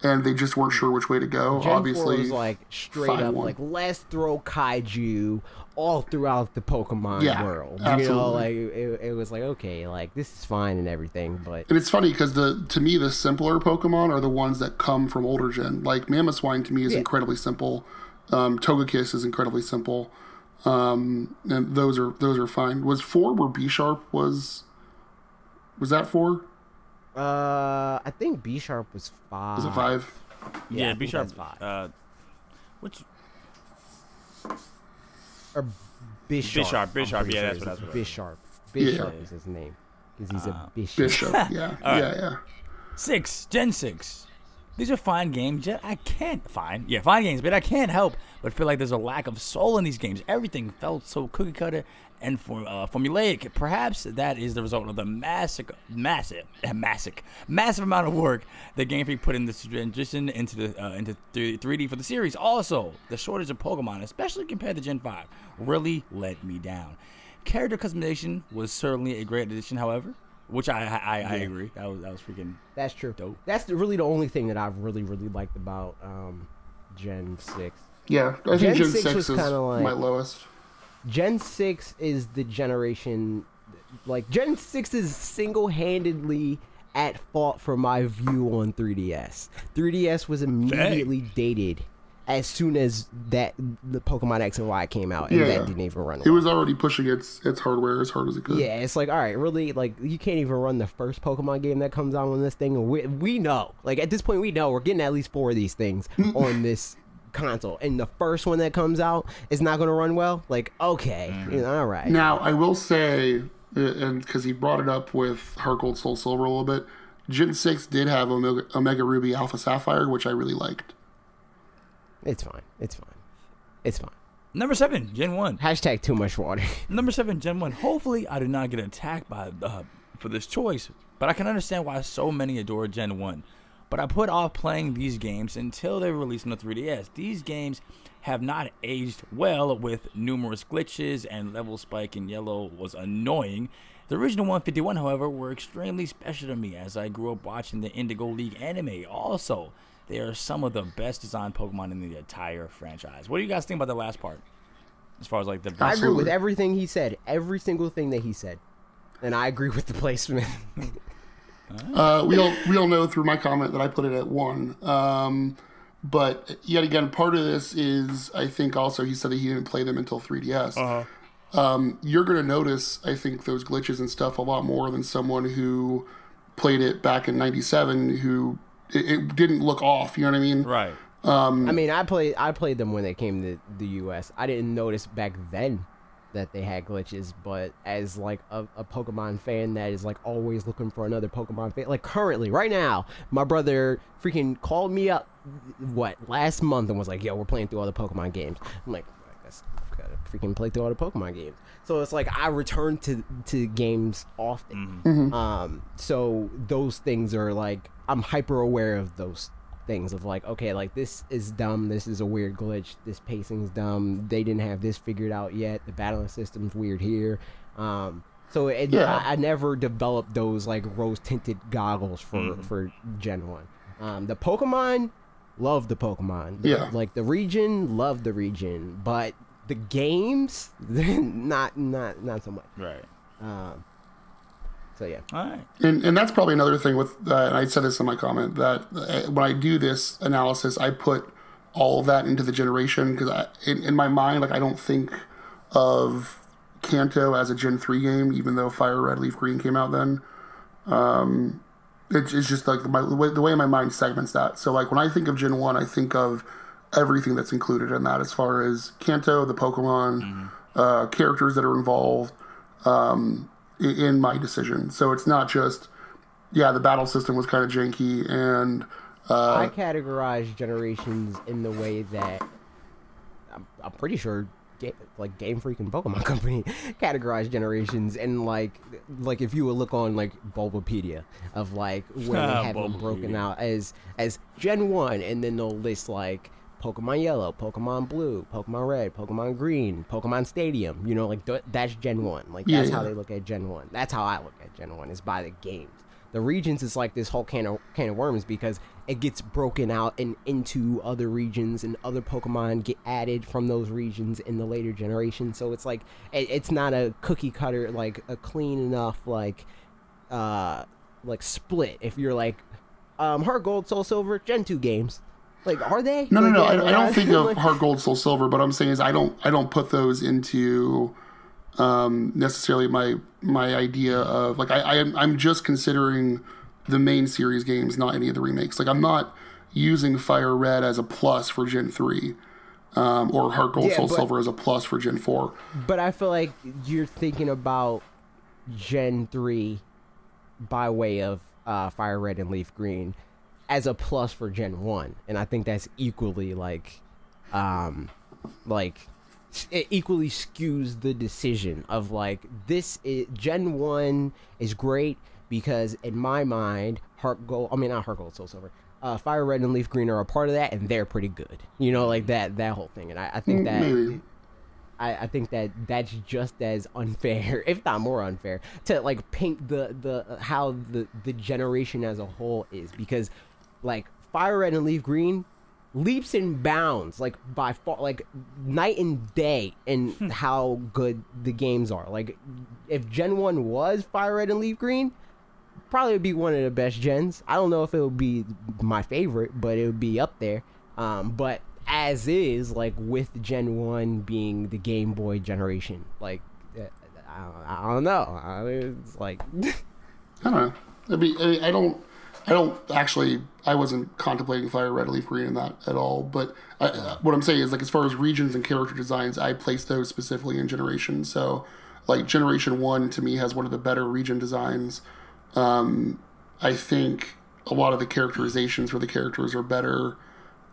and they just weren't sure which way to go. Gen Obviously, 4 was like straight up 5-1. like, let's throw kaiju all throughout the Pokemon world. Absolutely. You know, like it was like, okay, like this is fine and everything, but And it's funny because to me the simpler Pokemon are the ones that come from older gen. Like Mamoswine to me is incredibly simple. Togekiss is incredibly simple. And those are fine. Was 4 where B Sharp was that 4? I think B Sharp was 5. Was it 5? Yeah, I B think Sharp. that's 5. Which Or Bisharp. Bisharp, yeah, that's what I was. Bisharp. Yeah. Bisharp is his name. Because he's a bishop. Bishop. Yeah. Yeah. 6, Gen 6. These are fine games. Fine games, but I can't help but feel like there's a lack of soul in these games. Everything felt so cookie cutter and formulaic. Perhaps that is the result of the massive amount of work that Game Freak put in this transition into 3D for the series. Also, the shortage of Pokemon, especially compared to Gen 5, really let me down. Character customization was certainly a great addition, however. Which I agree. That was freaking. That's true. Dope. That's really the only thing that I've really liked about Gen 6. Yeah. I think Gen 6 was is kinda like- my lowest. Gen 6 is the generation, like Gen 6 is single-handedly at fault for my view on 3DS. 3DS was immediately dated as soon as the Pokemon X and Y came out, and that didn't even run It was already pushing its hardware as hard as it could. Yeah, it's like, all right, really, like, you can't even run the first Pokemon game that comes out on this thing. And we know, like, at this point, we know we're getting at least 4 of these things on this console. And the first one that comes out is not going to run well. Like, okay, all right. Now, I will say, and because he brought it up with Heart Gold Soul Silver a little bit, Gen 6 did have Omega Ruby Alpha Sapphire, which I really liked. It's fine. It's fine. It's fine. Number 7, Gen 1. Hashtag too much water. Number 7, Gen 1. Hopefully, I do not get attacked by for this choice, but I can understand why so many adore Gen 1. but I put off playing these games until they released on the 3DS. These games have not aged well, with numerous glitches, and level spike in yellow was annoying. The original 151, however, were extremely special to me as I grew up watching the Indigo League anime. Also, they are some of the best designed Pokemon in the entire franchise. What do you guys think about the last part? As far as like the I agree with everything he said, every single thing that he said, and I agree with the placement. We all know through my comment that I put it at 1. But yet again, part of this is, I think also he said that he didn't play them until 3DS. You're going to notice, I think, those glitches and stuff a lot more than someone who played it back in 97 who it didn't look off. You know what I mean? Right. I mean, I played them when they came to the US. I didn't notice back then that they had glitches, but as like a Pokemon fan that is like always looking for another Pokemon fan, like currently right now, my brother freaking called me up last month and was like, yo, we're playing through all the Pokemon games. I'm like, I guess I've got to freaking play through all the Pokemon games. So it's like I return to games often. So those things are like, I'm hyper aware of those things of like, okay, like this is dumb, this is a weird glitch, this pacing's dumb, they didn't have this figured out yet, the battling system's weird here. So I never developed those like rose tinted goggles for Gen 1. The Pokemon, love the Pokemon. Like the region, love the region, but the games, not so much. Right. So yeah. All right. And that's probably another thing with, and I said this in my comment, that when I do this analysis, I put all of that into the generation, because in my mind, like I don't think of Kanto as a Gen 3 game, even though Fire Red, Leaf Green came out then. It's just like the way my mind segments that. So like when I think of Gen 1, I think of everything that's included in that, as far as Kanto, the Pokemon, characters that are involved, in my decision. So it's not just, the battle system was kind of janky, and I categorize generations in the way that I'm pretty sure Game Freak and Pokemon Company categorize generations, and like if you would look on like Bulbapedia of like where they have them broken out as Gen 1, and then they'll list like Pokemon Yellow, Pokemon Blue, Pokemon Red, Pokemon Green, Pokemon Stadium, you know, like that's Gen 1. Like that's how they look at Gen 1. That's how I look at Gen 1, is by the games. The regions is like this whole can of worms, because it gets broken out and into other regions, and other Pokemon get added from those regions in the later generations. So it's like it's not a cookie cutter, like a clean enough like split. If you're like Heart Gold, Soul Silver, Gen 2 games. Like, are they? No. I don't think of Heart Gold, Soul Silver, but I'm saying is I don't put those into necessarily my idea of like I'm just considering the main series games, not any of the remakes. Like I'm not using Fire Red as a plus for Gen 3, or Heart Gold, Soul Silver as a plus for Gen 4. But I feel like you're thinking about Gen 3 by way of Fire Red and Leaf Green as a plus for Gen 1, and I think that's equally it equally skews the decision of like Gen 1 is great because in my mind not Heart Gold, Soul Silver, Fire Red and Leaf Green are a part of that, and they're pretty good, you know, like that whole thing. And I think that maybe. I think that that's just as unfair, if not more unfair, to like paint the how the generation as a whole is, because like Fire Red and Leaf Green leaps and bounds like by far, like night and day in how good the games are. Like if Gen 1 was Fire Red and Leaf Green, probably would be one of the best gens. I don't know if it would be my favorite, but it would be up there. But as is, like with Gen 1 being the Game Boy generation, like I don't know. It's like I don't know. I wasn't contemplating Fire Red, Leaf Green in that at all. But what I'm saying is, like, as far as regions and character designs, I place those specifically in Generation. So, like, Generation 1 to me has one of the better region designs. I think a lot of the characterizations for the characters are better.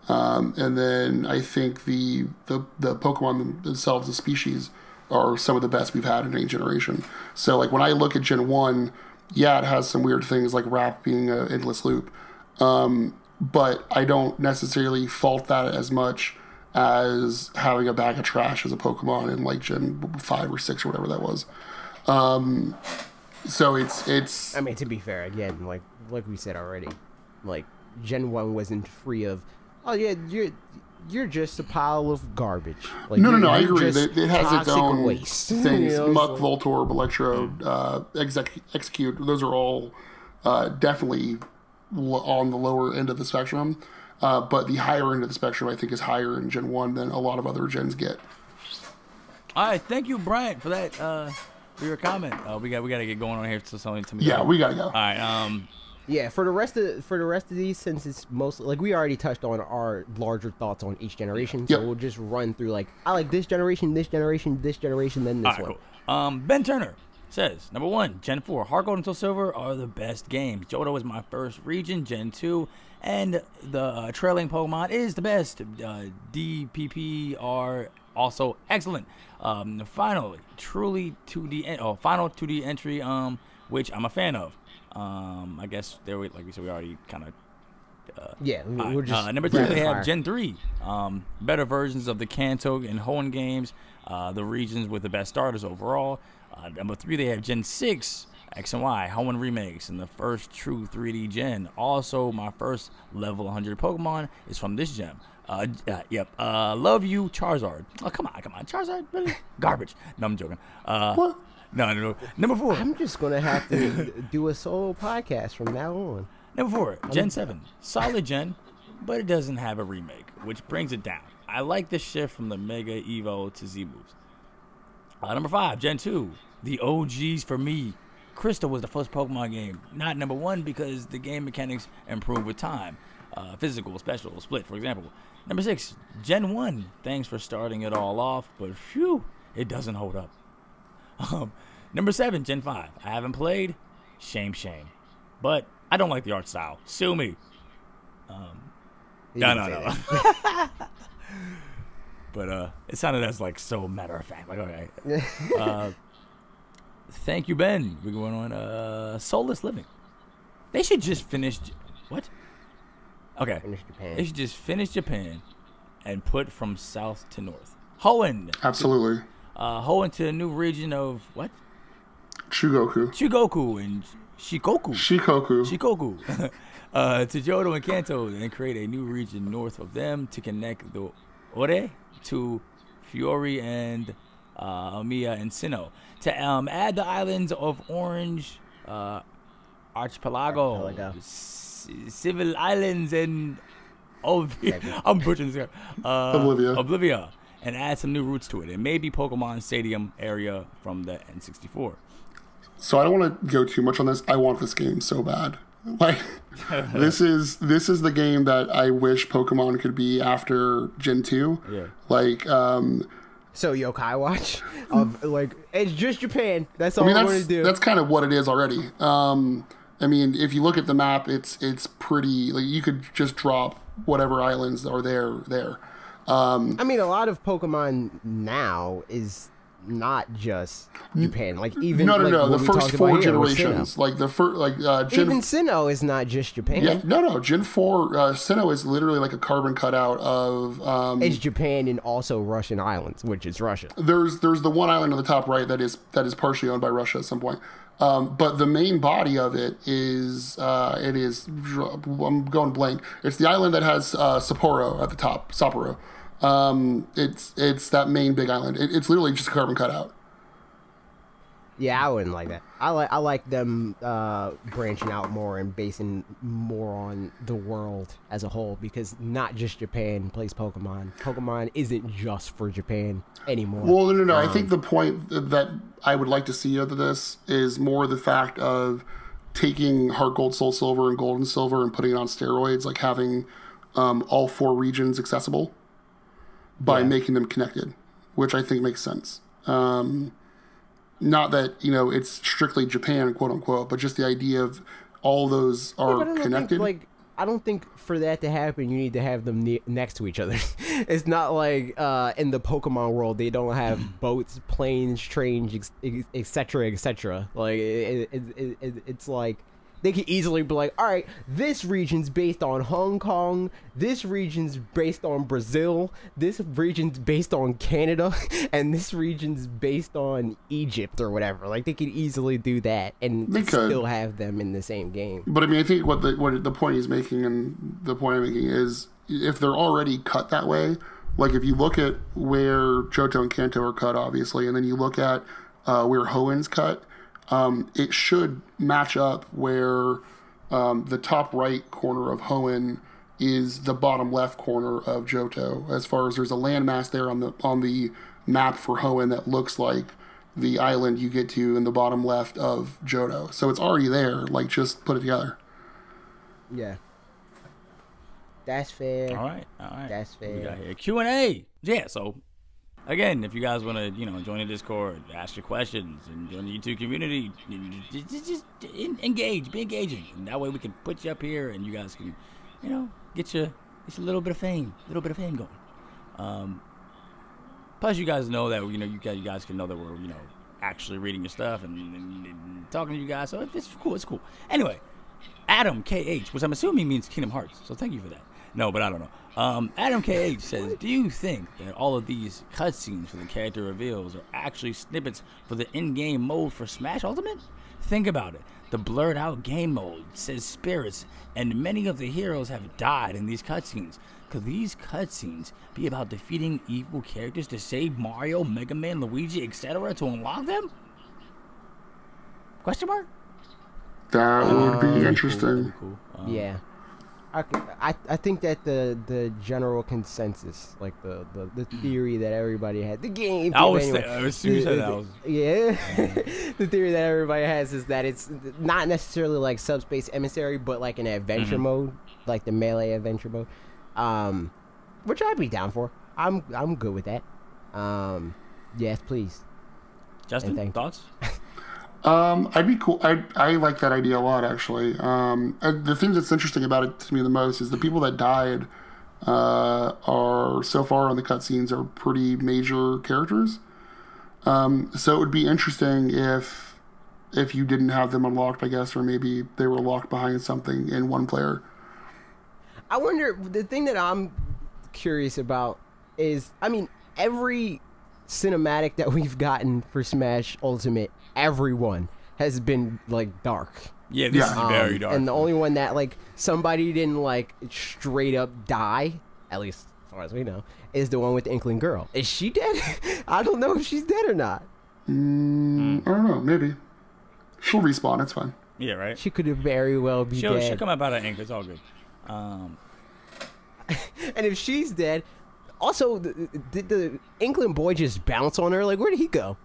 And then I think the Pokemon themselves, the species, are some of the best we've had in any generation. So, like, when I look at Gen 1, it has some weird things like Wrap being an endless loop. But I don't necessarily fault that as much as having a bag of trash as a Pokemon in like Gen 5 or 6 or whatever that was. So it's. I mean, to be fair, again, like we said already, like Gen 1 wasn't free of. Oh yeah, you're just a pile of garbage. Like, No, I agree. It has its own waste. things. You know, Muck, Voltorb, Electro, Execute. Those are all definitely on the lower end of the spectrum. But the higher end of the spectrum, I think, is higher in Gen 1 than a lot of other gens get. All right, thank you, Bryant, for that. For your comment. We got to get going on here. So something to me. Yeah, we gotta go. All right. Yeah, for the rest of these, since it's mostly like we already touched on our larger thoughts on each generation, so we'll just run through like I like this generation, then this one. All right, cool. Ben Turner says, number 1, Gen 4, Heart Gold and Soul Silver are the best games. Johto was my first region, Gen 2, and the trailing Pokemon is the best. DPP are also excellent. Finally, truly 2D, final 2D entry, which I'm a fan of. I guess like we said, we already kind of. We're just number 2, they have Gen 3, better versions of the Kanto and Hoenn games, the regions with the best starters overall. Number 3, they have Gen 6, X and Y, Hoenn remakes, and the first true 3D gen. Also, my first level 100 Pokemon is from this gen. Love you, Charizard. Oh, come on, Charizard, really? Garbage. No, I'm joking. What? No. Number 4. I'm just gonna have to do a solo podcast from now on. Number 4, Gen 7. Solid gen, but it doesn't have a remake, which brings it down. I like the shift from the Mega Evo to Z moves. Number 5, Gen 2. The OGs for me. Crystal was the first Pokemon game. Not number 1 because the game mechanics improve with time. Physical, special, split, for example. Number 6, Gen 1. Thanks for starting it all off, but phew, it doesn't hold up. Number 7, Gen 5. I haven't played. Shame. But I don't like the art style. Sue me. No. But it sounded as like so matter of fact. Like, okay. Thank you, Ben. We're going on Soulless Living. They should just finish. What? Okay. Finish Japan. They should just finish Japan and put from south to north. Hoenn. Absolutely. Hoenn to a new region of what? Chugoku and Shikoku. To Johto and Kanto, and create a new region north of them to connect the Ore to Fiori and Omiya and Sinnoh. To add the islands of Orange, Archipelago, Civil Islands, and I'm butchering this. Oblivia, and add some new routes to it, and maybe Pokemon Stadium area from the N64. So I don't want to go too much on this. I want this game so bad. Like this is the game that I wish Pokemon could be after Gen 2. Yeah. Like so Yokai Watch of like it's just Japan. That's all I want to do. That's kind of what it is already. I mean, if you look at the map, it's pretty. Like you could just drop whatever islands are there. I mean, a lot of Pokemon now is not just Japan. Like even no. The first 4 generations, like the first, even Sinnoh is not just Japan. Yeah, no. Gen 4 Sinnoh is literally like a carbon cutout of. It's Japan and also Russian islands, which is Russia. There's the one island on the top right that is partially owned by Russia at some point. But the main body of it is I'm going blank. It's the island that has Sapporo at the top. Sapporo. It's that main big island. It's literally just a carbon cutout. Yeah, I wouldn't like that. I like them branching out more and basing more on the world as a whole, because not just Japan plays Pokemon. Pokemon isn't just for Japan anymore. Well, no. I think the point that I would like to see out of this is more the fact of taking Heart Gold, Soul Silver, and Gold and Silver and putting it on steroids, like having all 4 regions accessible by making them connected, which I think makes sense. Not that, it's strictly Japan, quote unquote, but just the idea of all those are connected. I don't think for that to happen, you need to have them next to each other. It's not like in the Pokemon world, they don't have boats, planes, trains, etc., etc. Like it's like They could easily be like, all right, this region's based on Hong Kong, this region's based on Brazil, this region's based on Canada, and this region's based on Egypt or whatever. Like, they could easily do that and still have them in the same game. But I mean, I think what the point he's making, and the point I'm making is, if they're already cut that way, like if you look at where Johto and Kanto are cut, obviously, and then you look at where Hoenn cut, it should match up where the top right corner of Hoenn is the bottom left corner of Johto. As far as there's a landmass there on the map for Hoenn that looks like the island you get to in the bottom left of Johto. So it's already there. Like, just put it together. Yeah. That's fair. All right. That's fair. We got here Q&A. Yeah, so again, if you guys want to, join the Discord, ask your questions, and join the YouTube community, just engage, be engaging. And that way we can put you up here, and you guys can, get you a little bit of fame going. Plus, you guys know that, you guys can know that we're, actually reading your stuff and talking to you guys. So it's cool. It's cool. Anyway, Adam KH, which I'm assuming means Kingdom Hearts. So thank you for that. No, but I don't know. Adam KH says, do you think that all of these cutscenes for the character reveals are actually snippets for the in-game mode for Smash Ultimate? Think about it. The blurred out game mode says spirits, and many of the heroes have died in these cutscenes. Could these cutscenes be about defeating evil characters to save Mario, Mega Man, Luigi, etc. to unlock them? Question mark? That would be interesting. Cool. Yeah. I think that the general consensus, like the theory that everybody had, the game. As soon as you said that, yeah. The theory that everybody has is that it's not necessarily like Subspace Emissary, but like an adventure mode, like the Melee adventure mode, which I'd be down for. I'm good with that. Yes, please. Justin, thoughts? I'd be cool. I like that idea a lot, actually. The thing that's interesting about it to me the most is the people that died are so far on the cutscenes are pretty major characters. So it would be interesting if you didn't have them unlocked, I guess, or maybe they were locked behind something in one player. I wonder, the thing that I'm curious about is, I mean, every cinematic that we've gotten for Smash Ultimate, everyone has been like dark. Yeah, this is very dark. And the only one that like somebody didn't like straight up die, at least as far as we know, is the one with the Inkling girl. Is she dead? I don't know if she's dead or not. I don't know. Maybe she'll respawn. It's fine. Yeah, right. She could very well be dead. She'll come up out of ink. It's all good. And if she's dead, also, did the Inkling boy just bounce on her? Like, where did he go?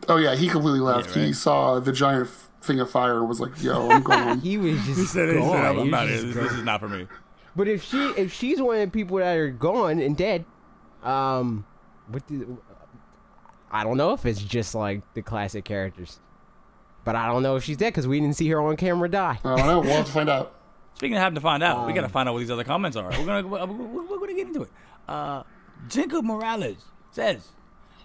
Oh, yeah, he completely left. Yeah, right? He saw the giant thing of fire and was like, yo, I'm going. He was just He said, gone. I'm not here. This is not for me. But if she's one of the people that are gone and dead, I don't know if it's just like the classic characters. But I don't know if she's dead because we didn't see her on camera die. I don't know. We'll have to find out. Speaking of having to find out, we got to find out what these other comments are. We're gonna get into it. Jacob Morales says,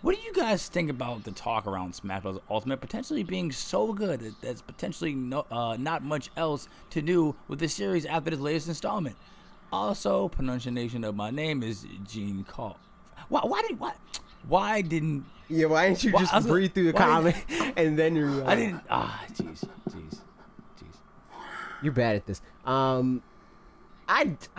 what do you guys think about the talk around Smash Bros. Ultimate potentially being so good that there's potentially not much else to do with the series after this latest installment? Also, pronunciation of my name is Gene Call. Why didn't you just read through the comment and then you're... I didn't... Jeez. You're bad at this. I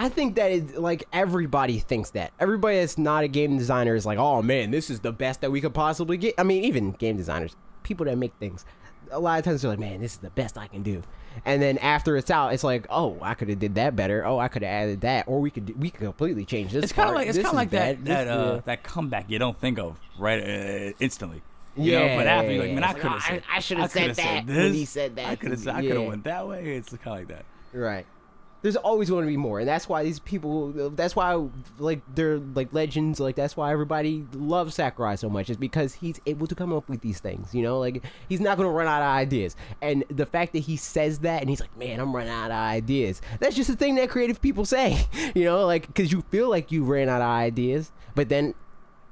think that it, like, everybody thinks that. Everybody that's not a game designer is like, oh man, this is the best that we could possibly get. I mean, even game designers, people that make things, a lot of times they're like, man, this is the best I can do. And then after it's out, it's like, oh, I could have did that better. Oh, I could have added that, or we could completely change this. It's kind of like that comeback you don't think of right instantly. You know, but after you're like, man, I should have said that when he said that. I could have went that way. It's kind of like that. Right. There's always going to be more, and that's why these people. That's why, like, they're like legends. Like, that's why everybody loves Sakurai so much. Is because he's able to come up with these things. You know, like, he's not going to run out of ideas. And the fact that he says that, and he's like, man, I'm running out of ideas. That's just a thing that creative people say. You know, like, because you feel like you ran out of ideas, but then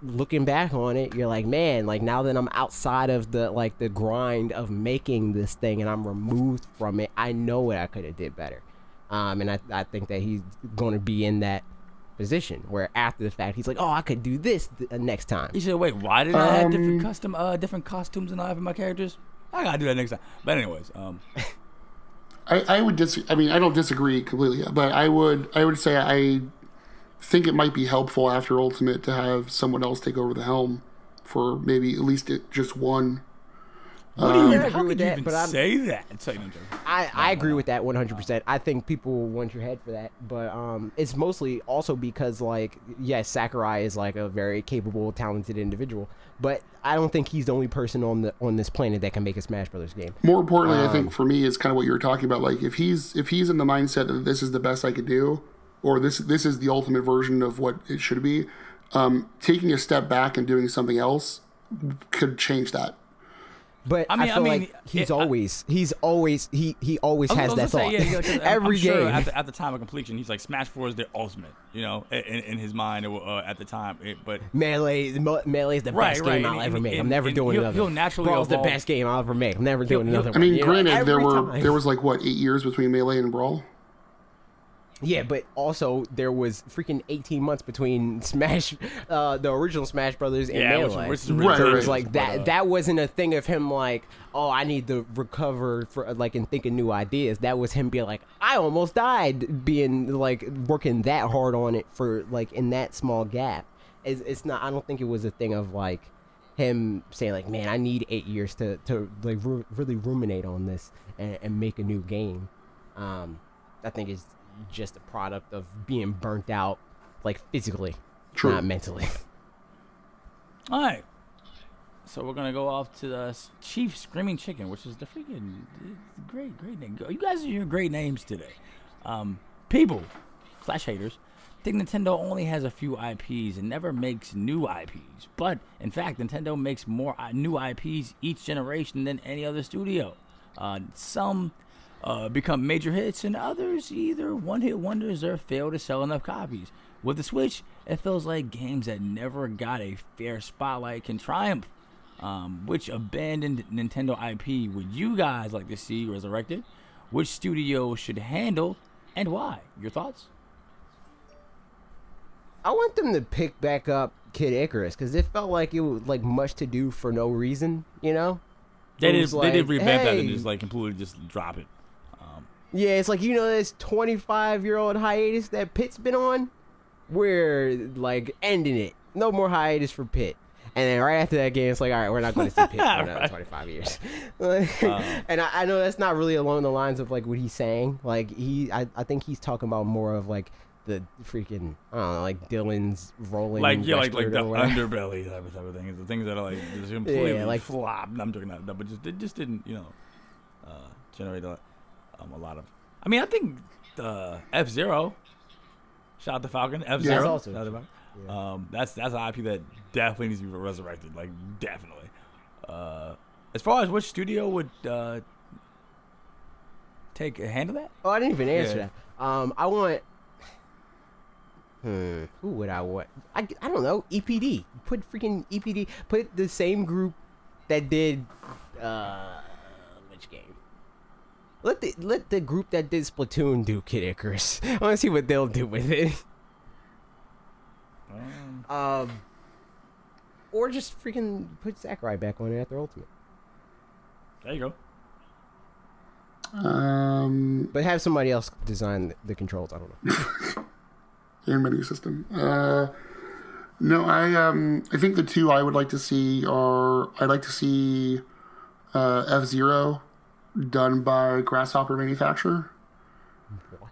looking back on it, you're like, man, like now that I'm outside of the grind of making this thing and I'm removed from it, I know what I could have did better. And I think that he's going to be in that position where after the fact he's like, oh, I could do this next time. You should wait. Why did I have different costumes and all for my characters? I gotta do that next time. But anyways, I would disagree. I mean, I don't disagree completely, but I would say I think it might be helpful after Ultimate to have someone else take over the helm for maybe at least just one. What do you? I How agree could with you that, even but say that? It's like, no, I agree with that 100%. I think people want your head for that, but it's mostly also because, like, yes, Sakurai is like a very capable, talented individual, but I don't think he's the only person on this planet that can make a Smash Brothers game. More importantly, I think for me, is kind of what you were talking about. Like, if he's in the mindset that this is the best I could do, or this is the ultimate version of what it should be, taking a step back and doing something else could change that. But I feel like he always has that thought. Every game. At the time of completion, he's like, Smash 4 is the ultimate, you know, in his mind at the time. But Melee is the best game I'll ever make. I'm never doing another. He'll naturally Brawl's the best game I'll ever make. I'm never doing another one. I mean, granted, there was like, what, 8 years between Melee and Brawl? Yeah, but also there was freaking 18 months between Smash, the original Smash Brothers and Melee. Which right. So it was like that wasn't a thing of him like, oh, I need to recover for like and think of new ideas. That was him being like, I almost died being like working that hard on it for like in that small gap. It's not. I don't think it was a thing of like him saying like, man, I need 8 years to like really ruminate on this and make a new game. I think it's just a product of being burnt out, like physically, not mentally. All right, so we're gonna go off to the Chief Screaming Chicken, which is the freaking great name. You guys are your great names today. People / haters think Nintendo only has a few IPs and never makes new IPs, but in fact, Nintendo makes more new IPs each generation than any other studio. Some become major hits, and others either one-hit wonders or fail to sell enough copies. With the Switch, it feels like games that never got a fair spotlight can triumph. Which abandoned Nintendo IP would you guys like to see resurrected? Which studio should handle, and why? Your thoughts? I want them to pick back up Kid Icarus, because it felt like it was like much to do for no reason, you know? They did revamp that and just like completely just drop it. Yeah, it's like, you know, this 25-year-old hiatus that Pitt's been on? We're, like, ending it. No more hiatus for Pitt. And then right after that game, it's like, all right, we're not going to see Pitt for another 25 years. And I know that's not really along the lines of, like, what he's saying. Like, I think he's talking about more of, like, the freaking, I don't know, like, Dylan's rolling. Like, yeah, like the underbelly type of thing. The things that are, like, just completely flop. I'm joking, but it just didn't, you know, generate a lot of. I mean, I think F-Zero. Shout out to Falcon. F-Zero. Yeah. That's an IP that definitely needs to be resurrected. Like, definitely. As far as which studio would handle that? Oh, I didn't even answer that. I want. Who would I want? I don't know. EPD. Put freaking EPD. Put the same group that did. Which game? Let the group that did Splatoon do Kid Icarus. I want to see what they'll do with it. Or just freaking put Sakurai back on it after Ultimate. There you go. But have somebody else design the controls. I don't know. And menu system. No, I think the two I would like to see are I'd like to see F-Zero done by Grasshopper Manufacturer. What?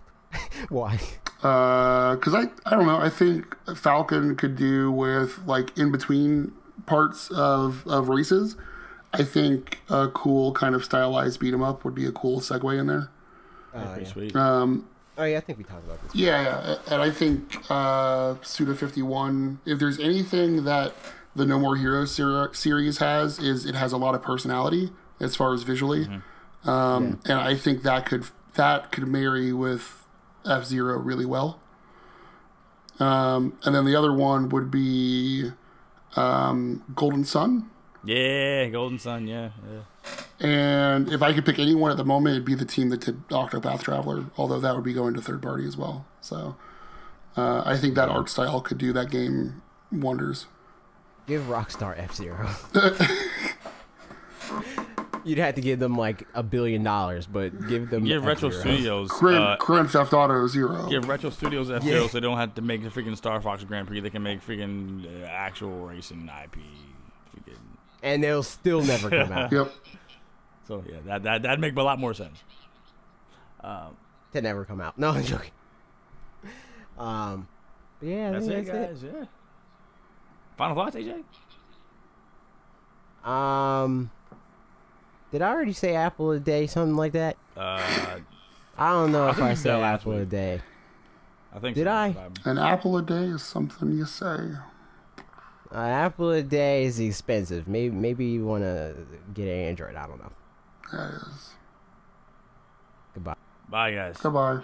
Why? Because I don't know. I think Falcon could do with like in between parts of races. I think a cool kind of stylized beat 'em up would be a cool segue in there. pretty sweet. Oh yeah, I think we talked about this. Yeah, and I think Suda 51. If there's anything that the No More Heroes series has, is it has a lot of personality as far as visually, and I think that could marry with F-Zero really well. And then the other one would be Golden Sun. Yeah, Golden Sun. Yeah. And if I could pick anyone at the moment, it'd be the team that did Octopath Traveler, although that would be going to third party as well. So I think that art style could do that game wonders. Give Rockstar F-Zero. You'd have to give them like $1 billion, but give them Retro F-Zero. Studios. Grand Theft Auto 0. Give Retro Studios F-Zero so they don't have to make the freaking Star Fox Grand Prix. They can make freaking actual racing IP. And they'll still never come out. Yep. So yeah, that'd make a lot more sense. To never come out. No, I'm joking. Yeah, That's it, that's guys. Yeah. Final thoughts, AJ? Did I already say apple a day, something like that? I I don't know if think I you said said apple last a week. day. think. Did so. I? An apple a day is something you say. Apple a day is expensive. Maybe you want to get an Android. I don't know. That is. Goodbye. Bye, guys. Goodbye.